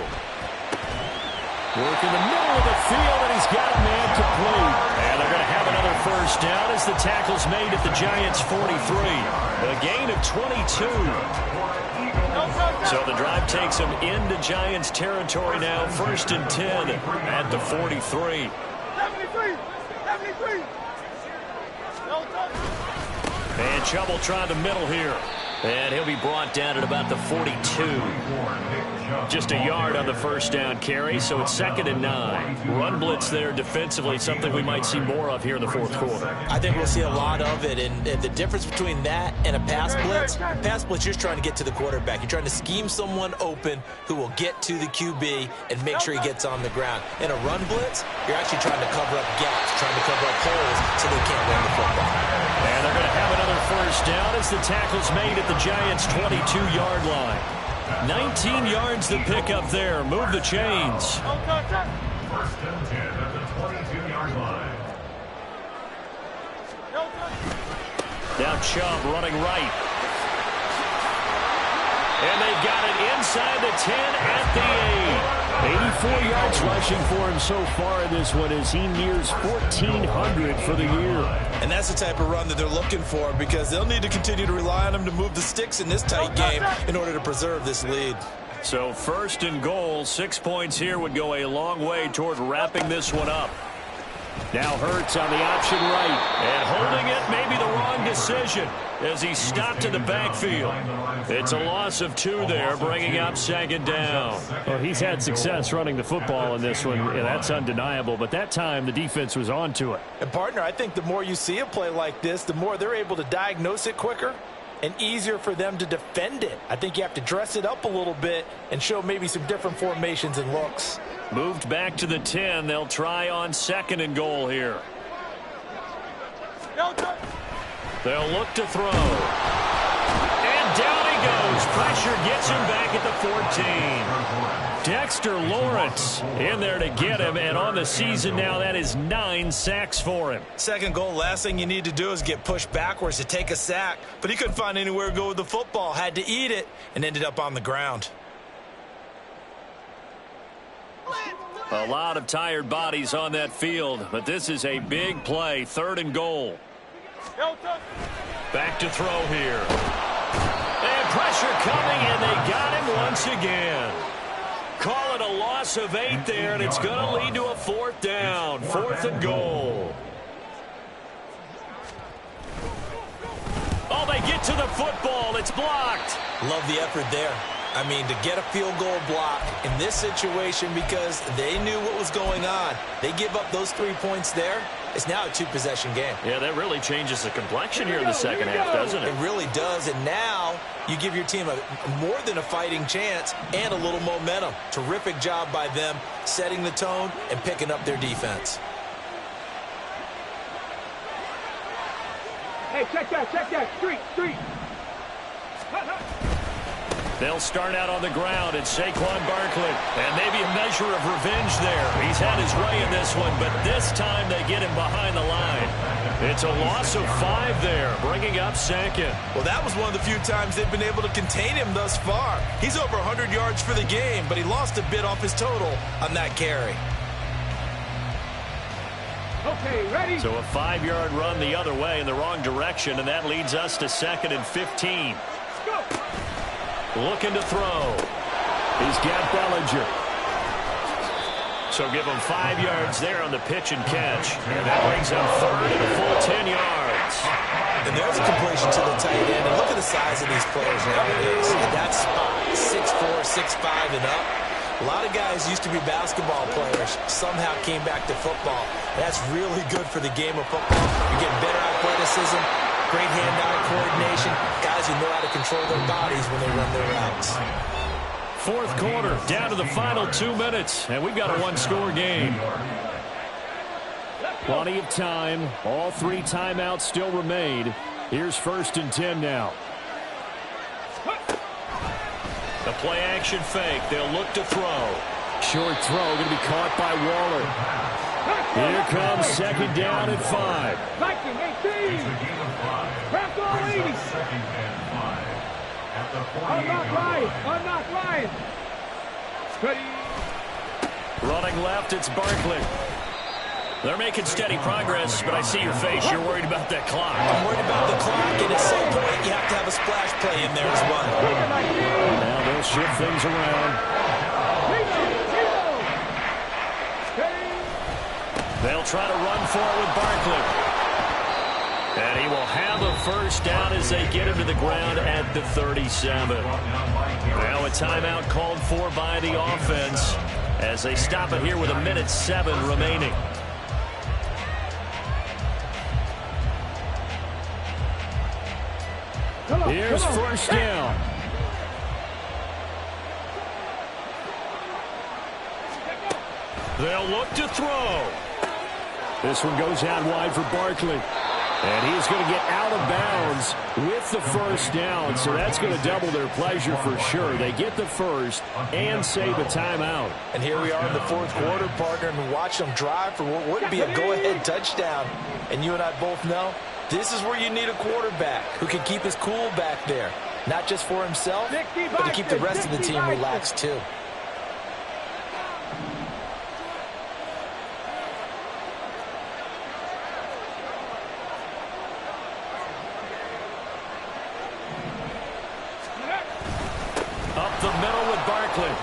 Working the middle of the field, and he's got a man complete. And they're going to have another first down as the tackle's made at the Giants' 43. A gain of 22. So the drive takes them into Giants territory now. 1st and 10 at the 43. 73. And Chubb will try the middle here. And he'll be brought down at about the 42. Just a yard on the first down carry, so it's 2nd and 9. Run blitz there defensively, something we might see more of here in the 4th quarter. I think we'll see a lot of it, and the difference between that and a pass blitz, you're trying to get to the quarterback. You're trying to scheme someone open who will get to the QB and make sure he gets on the ground. In a run blitz, you're actually trying to cover up gaps, trying to cover up holes so they can't run the football. And they're going to have another first down as the tackle's made at the Giants' 22-yard line. 19 yards to pick up there. Move the chains. 1st and 10 at the 22-yard line. Now Chubb running right. And they've got it inside the 10 at the 8. 84 yards rushing for him so far in this one as he nears 1,400 for the year. And that's the type of run that they're looking for because they'll need to continue to rely on him to move the sticks in this tight game in order to preserve this lead. So 1st and goal, 6 points here would go a long way toward wrapping this one up. Now Hurts on the option right. And holding it may be the wrong decision as he stopped in the backfield. It's a loss of 2 there, bringing up 2nd down. Well, he's had success running the football in this one. Yeah, that's undeniable. But that time, the defense was on to it. And, partner, I think the more you see a play like this, the more they're able to diagnose it quicker and easier for them to defend it. I think you have to dress it up a little bit and show maybe some different formations and looks. Moved back to the 10. They'll try on 2nd and goal here. They'll look to throw. And down he goes. Pressure gets him back at the 14. Dexter Lawrence in there to get him. And on the season now, that is 9 sacks for him. 2nd goal, last thing you need to do is get pushed backwards to take a sack. But he couldn't find anywhere to go with the football. Had to eat it and ended up on the ground. A lot of tired bodies on that field, but this is a big play. 3rd and goal. Back to throw here. And pressure coming, and they got him once again. Call it a loss of 8 there, and it's going to lead to a 4th down. 4th and goal. Oh, they get to the football. It's blocked. Love the effort there. I mean, to get a field goal block in this situation because they knew what was going on. They give up those 3 points there. It's now a 2-possession game. Yeah, that really changes the complexion here in the second half, doesn't it? It really does, and now you give your team more than a fighting chance and a little momentum. Terrific job by them setting the tone and picking up their defense. Hey, check that. Street. They'll start out on the ground. It's Saquon Barkley. And maybe a measure of revenge there. He's had his way in this one, but this time they get him behind the line. It's a loss of 5 there, bringing up 2nd. Well, that was one of the few times they've been able to contain him thus far. He's over 100 yards for the game, but he lost a bit off his total on that carry. Okay, ready? So a 5-yard run the other way in the wrong direction, and that leads us to 2nd and 15. Go! Looking to throw. He's got Bellinger. So give him 5 yards there on the pitch and catch. And that brings him 3rd and a full 10 yards. And there's a completion to the tight end. And look at the size of these players nowadays. At that spot, 6'4", 6'5", and up. A lot of guys used to be basketball players, somehow came back to football. That's really good for the game of football. You're getting better athleticism, great hand-eye coordination, guys who know how to control their bodies when they run their routes. 4th quarter, down to the final 2 minutes, and we've got a 1-score game. Plenty of time. All 3 timeouts still remain. Here's 1st and 10 now. The play-action fake. They'll look to throw. Short throw going to be caught by Waller. Here comes 2nd down at 5. Viking 18. Craft all 80. Unlock Ryan. Ready. Running left, it's Barkley. They're making steady progress, but I see your face. You're worried about that clock. I'm worried about the clock, and at some point, you have to have a splash play in there as well. Now they'll shift things around. They'll try to run for it with Barkley. And he will have a first down as they get him to the ground at the 37. Now a timeout called for by the offense as they stop it here with 1:07 remaining. Here's first down. They'll look to throw. This one goes out wide for Barkley. And he's going to get out of bounds with the first down, so that's going to double their pleasure for sure. They get the first and save a timeout. And here we are in the fourth quarter, partner, and watch them drive for what would be a go-ahead touchdown. And you and I both know this is where you need a quarterback who can keep his cool back there, not just for himself, but to keep the rest of the team relaxed too. Up the middle with Barkley.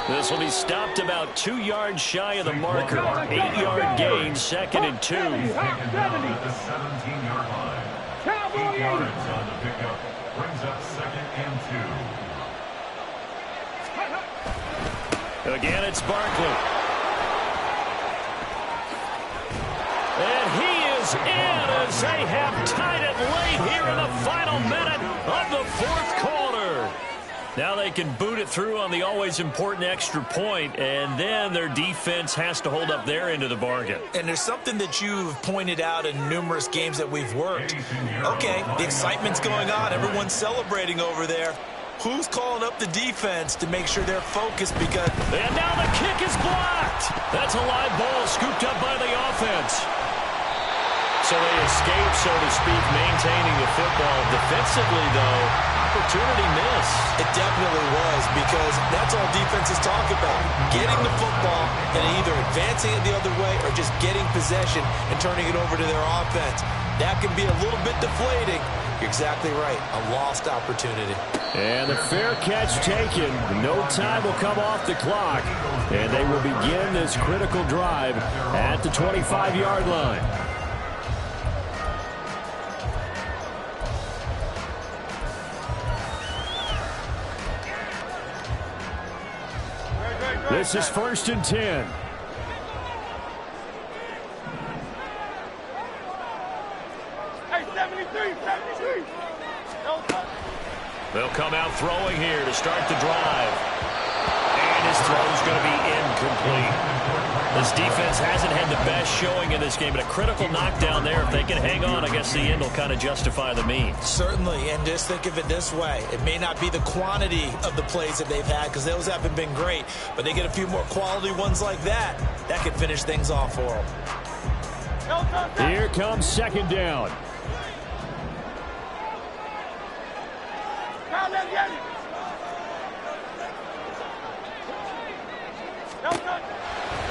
This will be stopped about 2 yards shy of the marker. 8-yard gain, 2nd and 2. The 17-yard line. 8 yards on the pickup. Brings up 2nd and 2. Again, it's Barkley. And he is in as they have tied it late here in the final minute of the fourth quarter. Now they can boot it through on the always important extra point, and then their defense has to hold up their end of the bargain. And there's something that you've pointed out in numerous games that we've worked. Okay, the excitement's going on. Everyone's celebrating over there. Who's calling up the defense to make sure they're focused? Because and now the kick is blocked. That's a live ball scooped up by the offense. So they escape, so to speak, maintaining the football. Defensively, though, opportunity miss. It definitely was, because that's all defenses talk about. Getting the football and either advancing it the other way or just getting possession and turning it over to their offense. That can be a little bit deflating. You're exactly right. A lost opportunity. And the fair catch taken. No time will come off the clock. And they will begin this critical drive at the 25-yard line. This is 1st and 10. They'll come out throwing here to start the drive. And his throw is going to be incomplete. This defense hasn't had the best showing in this game, but a critical knockdown there. If they can hang on, I guess the end will kind of justify the means. Certainly, and just think of it this way. It may not be the quantity of the plays that they've had, because those haven't been great, but they get a few more quality ones like that. That could finish things off for them. Here comes 2nd down.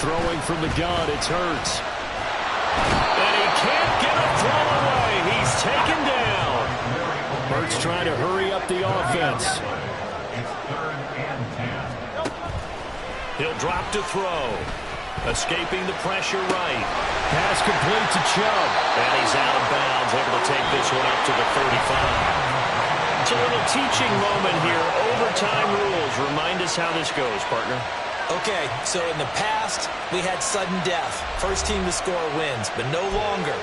Throwing from the gun, it's Hurts. And he can't get a throw away. He's taken down. Hurts trying to hurry up the offense. It's 3rd and 10. He'll drop to throw. Escaping the pressure right. Pass complete to Chubb. And he's out of bounds, able to take this one up to the 35. It's a little teaching moment here. Overtime rules. Remind us how this goes, partner. Okay, so in the past, we had sudden death. First team to score wins, but no longer.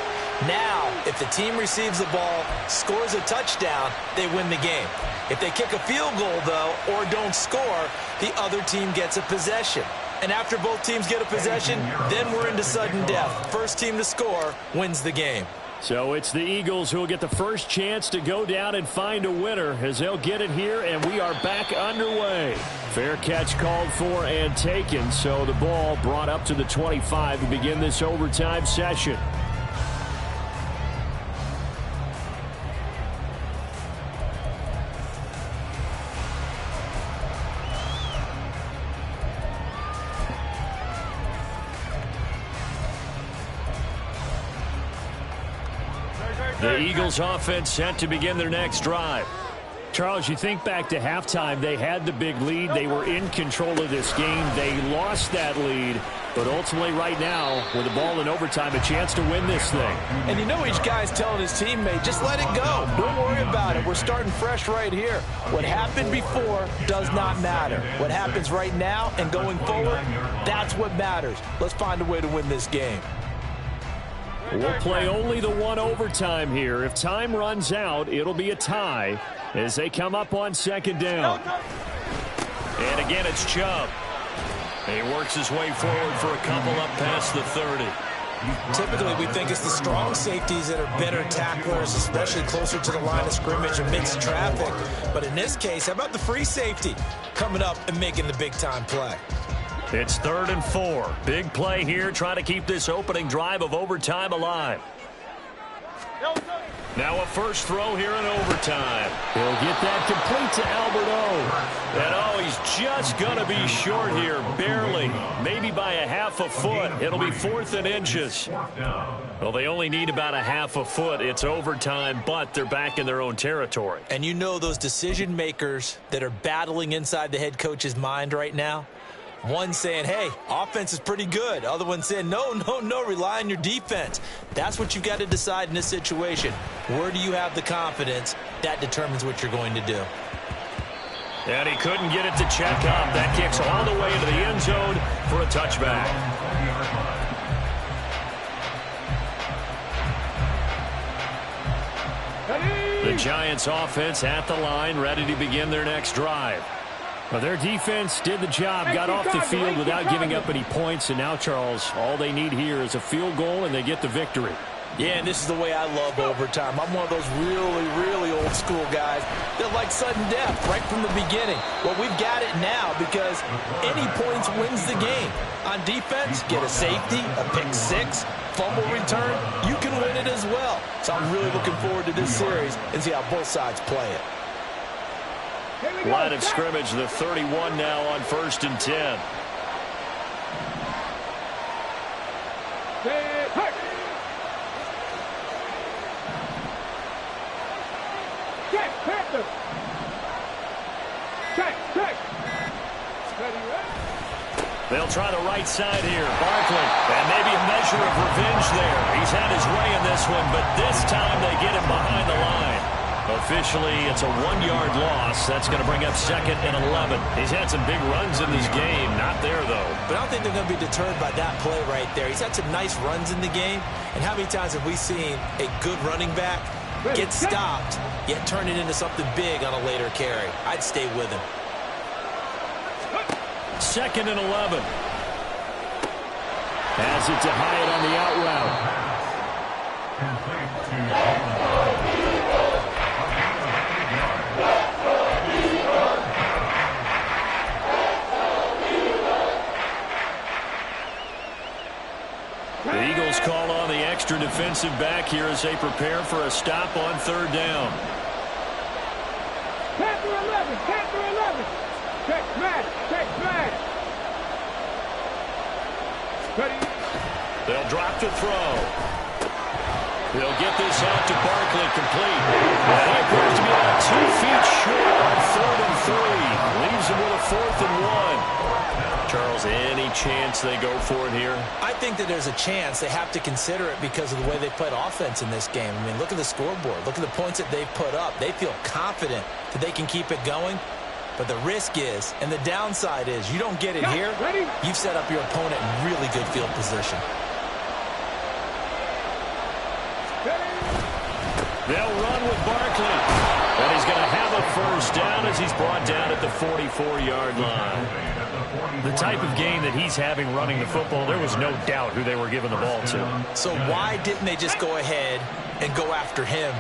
Now, if the team receives the ball, scores a touchdown, they win the game. If they kick a field goal, though, or don't score, the other team gets a possession. And after both teams get a possession, then we're into sudden death. First team to score wins the game. So it's the Eagles who will get the first chance to go down and find a winner as they'll get it here, and we are back underway. Fair catch called for and taken, so the ball brought up to the 25 to begin this overtime session. The Eagles offense set to begin their next drive. Charles, you think back to halftime, they had the big lead. They were in control of this game. They lost that lead. But ultimately right now, with the ball in overtime, a chance to win this thing. And you know each guy's telling his teammate, just let it go. Don't worry about it. We're starting fresh right here. What happened before does not matter. What happens right now and going forward, that's what matters. Let's find a way to win this game. We'll play only the one overtime here. If time runs out, it'll be a tie as they come up on second down. And again, it's Chubb. He works his way forward for a couple up past the 30. Typically, we think it's the strong safeties that are better tacklers, especially closer to the line of scrimmage amidst traffic. But in this case, how about the free safety coming up and making the big-time play? It's 3rd and 4. Big play here, trying to keep this opening drive of overtime alive. Now a first throw here in overtime. He'll get that complete to Albert O. And he's just going to be short here, barely, maybe by a half a foot. It'll be 4th and inches. Well, they only need about a half a foot. It's overtime, but they're back in their own territory. And you know those decision makers that are battling inside the head coach's mind right now? One saying, hey, offense is pretty good. Other one saying, no, rely on your defense. That's what you've got to decide in this situation. Where do you have the confidence? That determines what you're going to do. And he couldn't get it to check up. That kicks all the way into the end zone for a touchback. The Giants offense at the line, ready to begin their next drive. Well, their defense did the job, got off the field without giving up any points, and now, Charles, all they need here is a field goal, and they get the victory. Yeah, and this is the way I love overtime. I'm one of those really old school guys that like sudden death right from the beginning. Well, we've got it now because any points wins the game. On defense, get a safety, a pick six, fumble return, you can win it as well. So I'm really looking forward to this series and see how both sides play it. Line of scrimmage, the 31 now on 1st and 10. They'll try the right side here. Barkley, and maybe a measure of revenge there. He's had his way in this one, but this time they get him behind the line. Officially, it's a 1-yard loss. That's going to bring up 2nd and 11. He's had some big runs in this game. Not there, though. But I don't think they're going to be deterred by that play right there. He's had some nice runs in the game. And how many times have we seen a good running back get stopped, yet turn it into something big on a later carry? I'd stay with him. 2nd and 11. Has it to Hyatt on the out route. The Eagles call on the extra defensive back here as they prepare for a stop on 3rd down. Panther 11, Panther 11. Check smash. Ready. They'll drop to throw. They'll get this out to Barkley, complete. And he appears to be about 2 feet short on 3rd and 3. Leaves him with a 4th and 1. Charles, any chance they go for it here? I think that there's a chance. They have to consider it because of the way they played offense in this game. I mean, look at the scoreboard. Look at the points that they've put up. They feel confident that they can keep it going. But the risk is, and the downside is, you don't get it here, you've set up your opponent in really good field position. They'll run with Barkley. And he's going to have a first down as he's brought down at the 44-yard line. The type of game that he's having running the football, there was no doubt who they were giving the ball to. So why didn't they just go ahead and go after him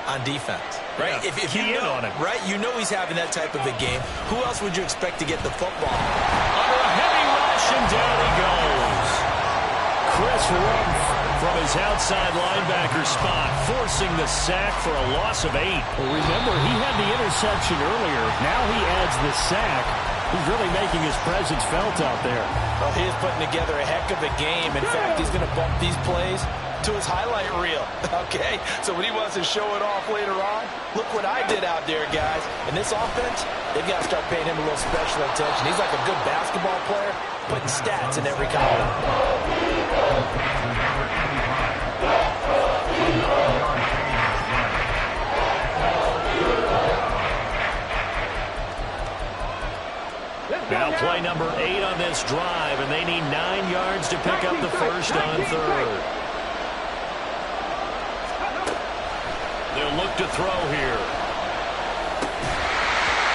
on defense? Right? Yeah, if you know, on him. right? You know he's having that type of a game. Who else would you expect to get the football? Under a heavy rush, and down he goes. Chris Rumph from his outside linebacker spot, forcing the sack for a loss of 8. Well, remember, he had the interception earlier. Now he adds the sack. He's really making his presence felt out there. Well, he is putting together a heck of a game. In fact, he's going to bump these plays to his highlight reel, okay? So when he wants to show it off later on, look what I did out there, guys. And this offense, they've got to start paying him a little special attention. He's like a good basketball player, putting stats in every column. Now play number 8 on this drive, and they need 9 yards to pick up the first on third. They'll look to throw here.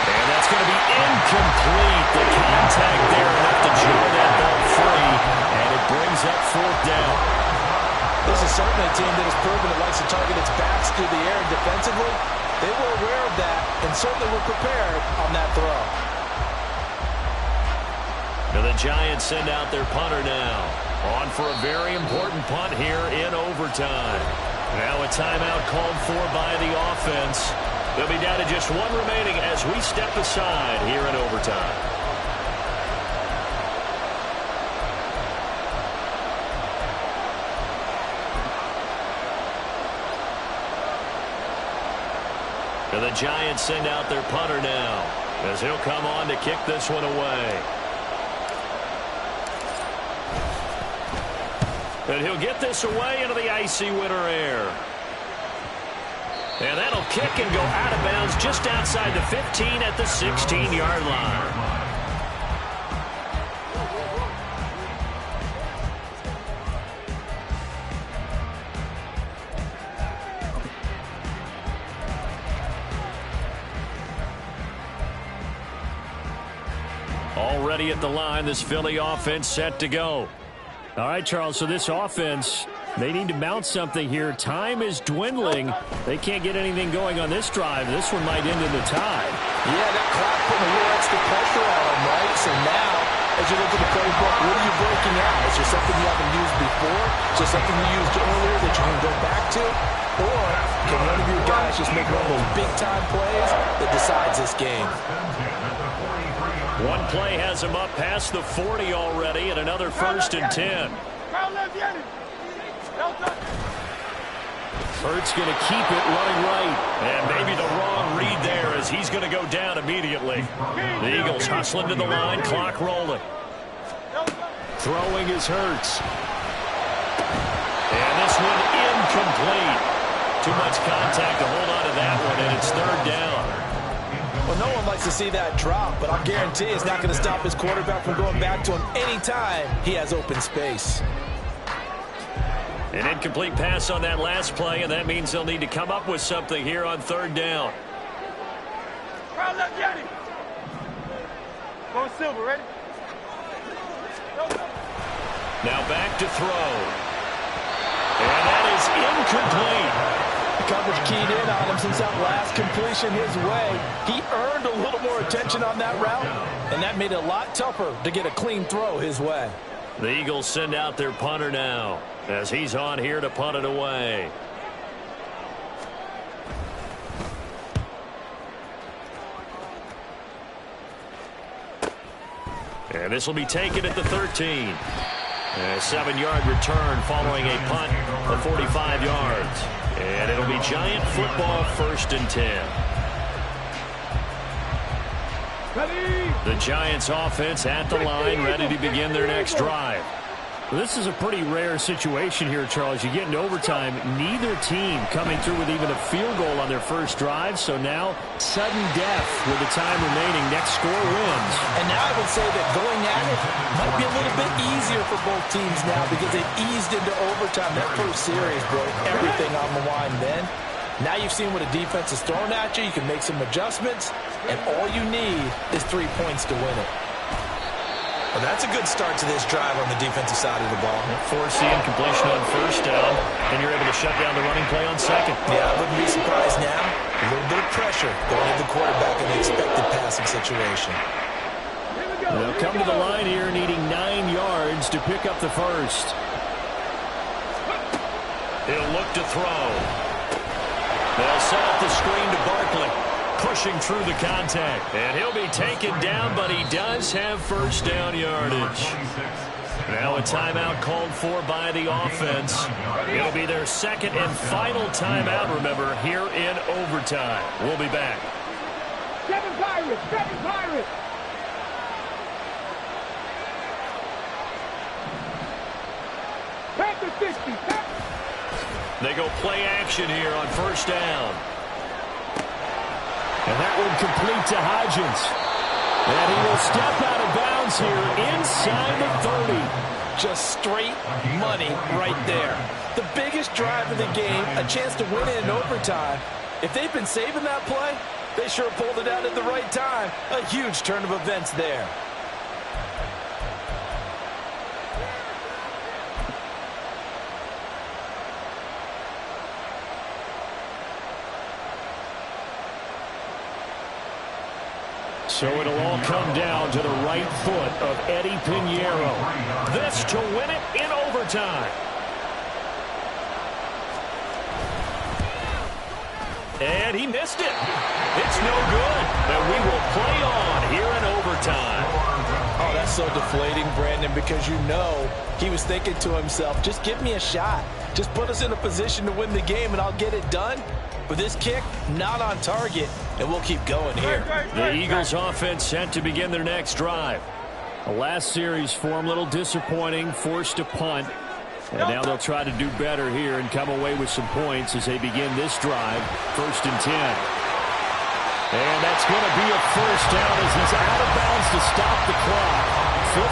And that's going to be incomplete. The contact there enough to jar that ball free, and it brings up fourth down. This is certainly a team that has proven it likes to target its backs through the air, and defensively, they were aware of that and certainly were prepared on that throw. And the Giants send out their punter now. On for a very important punt here in overtime. Now a timeout called for by the offense. They'll be down to just 1 remaining as we step aside here in overtime. And the Giants send out their punter now as he'll come on to kick this one away. And he'll get this away into the icy winter air. And that'll kick and go out of bounds just outside the 15 at the 16-yard line. Already at the line, this Philly offense set to go. All right, Charles, so this offense, they need to mount something here. Time is dwindling. They can't get anything going on this drive. This one might end in a tie. Yeah, that clock putting a little extra pressure on them, right? So now, as you look at the playbook, what are you breaking out? Is there something you haven't used before? Is there something you used earlier that you can go back to? Or can one of your guys just make one of those big-time plays that decides this game? One play has him up past the 40 already, and another 1st and 10. Hurts going to keep it running right. And maybe the wrong read there as he's going to go down immediately. The Eagles hustling to the line, clock rolling. Throwing is Hurts. And this one incomplete. Too much contact to hold on to that one, and it's 3rd down. Well, no one likes to see that drop, but I'll guarantee it's not going to stop his quarterback from going back to him anytime he has open space. An incomplete pass on that last play, and that means they'll need to come up with something here on 3rd down. Go Silver, ready? Now back to throw. And that is incomplete. Coverage keyed in on him since that last completion his way. He earned a little more attention on that route, and that made it a lot tougher to get a clean throw his way. The Eagles send out their punter now as he's on here to punt it away. And this will be taken at the 13. A 7-yard return following a punt of 45 yards. And it'll be Giant football, 1st and 10. The Giants offense at the line, ready to begin their next drive. Well, this is a pretty rare situation here, Charles. You get into overtime, neither team coming through with even a field goal on their first drive. So now, sudden death with the time remaining. Next score wins. And now I would say that going at it might be a little bit easier for both teams now because they've eased into overtime. That first series broke everything on the line then. Now you've seen what a defense is throwing at you. You can make some adjustments, and all you need is 3 points to win it. Well, that's a good start to this drive on the defensive side of the ball. Force the incompletion on 1st down, and you're able to shut down the running play on 2nd. Yeah, I wouldn't be surprised now. A little bit of pressure going at the quarterback in the expected passing situation. They'll come to the line here needing 9 yards to pick up the first. He'll look to throw. They'll set up the screen to Barkley. Pushing through the contact. And he'll be taken down, but he does have 1st down yardage. Now a timeout called for by the offense. It'll be their second and final timeout, remember, here in overtime. We'll be back. 7 Pirates, 7 Pirates. Panther 60. They go play action here on first down. And that one complete to Hodgins. And he will step out of bounds here inside the 30. Just straight money right there. The biggest drive of the game, a chance to win it in overtime. If they've been saving that play, they sure pulled it out at the right time. A huge turn of events there. So it'll all come down to the right foot of Eddie Pinheiro. This to win it in overtime. And he missed it. It's no good. And we will play on here in overtime. Oh, that's so deflating, Brandon, because you know he was thinking to himself, just give me a shot. Just put us in a position to win the game and I'll get it done. But this kick, not on target, and we'll keep going here. The Eagles offense set to begin their next drive. The last series for them, a little disappointing, forced to punt. And now they'll try to do better here and come away with some points as they begin this drive, 1st and 10. And that's going to be a first down as he's out of bounds to stop the clock. 15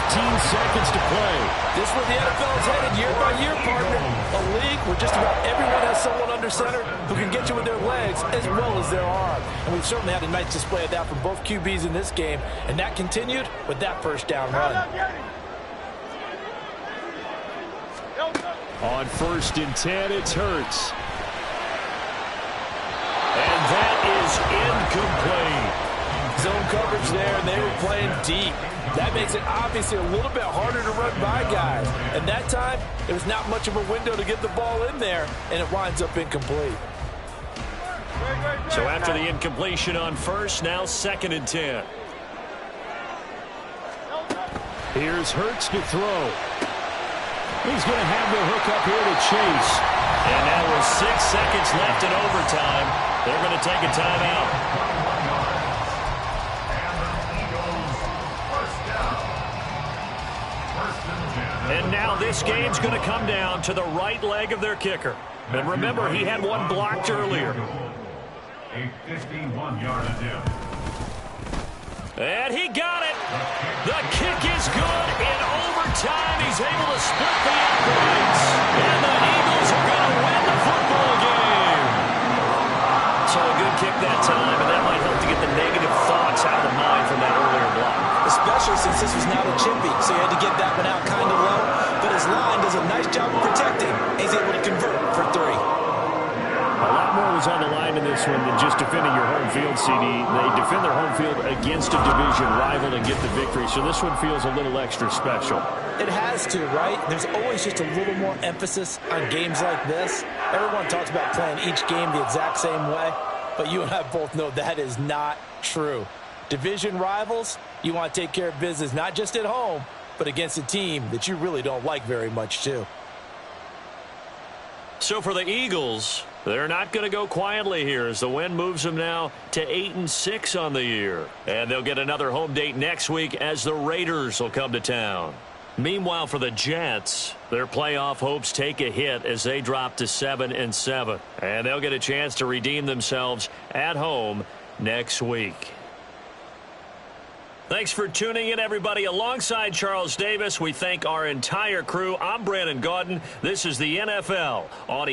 seconds to play. This is where the NFL is headed year by year, partner. A league where just about everyone has someone under center who can get you with their legs as well as their arm. And we've certainly had a nice display of that from both QBs in this game. And that continued with that first down run. On 1st and 10, it's Hurts. And that is incomplete. Zone coverage there, and they were playing deep. That makes it obviously a little bit harder to run by guys. And that time, there was not much of a window to get the ball in there, and it winds up incomplete. So after the incompletion on 1st, now 2nd and 10. Here's Hurts to throw. He's going to have the hook up here to Chase. And now with 6 seconds left in overtime, they're going to take a timeout. And now this game's going to come down to the right leg of their kicker. And remember, he had one blocked earlier. A 51-yard attempt. And he got it. The kick is good. In overtime, he's able to split the uprights. And the Eagles are going to win the football game. So a good kick that time, and that might help to get the negative thoughts out of the mind from that earlier block. Especially since this was now a chippy, so he had to get that one out kind of low. But his line does a nice job of protecting. He's able to convert for 3. A lot more was on the line in this one than just defending your home field, CD. They defend their home field against a division rival and get the victory, so this one feels a little extra special. It has to, right? There's always just a little more emphasis on games like this. Everyone talks about playing each game the exact same way, but you and I both know that is not true. Division rivals, you want to take care of business not just at home, but against a team that you really don't like very much, too. So for the Eagles, they're not going to go quietly here as the win moves them now to 8-6 on the year. And they'll get another home date next week as the Raiders will come to town. Meanwhile, for the Jets, their playoff hopes take a hit as they drop to 7-7. And they'll get a chance to redeem themselves at home next week. Thanks for tuning in, everybody. Alongside Charles Davis, we thank our entire crew. I'm Brandon Gaudin. This is the NFL on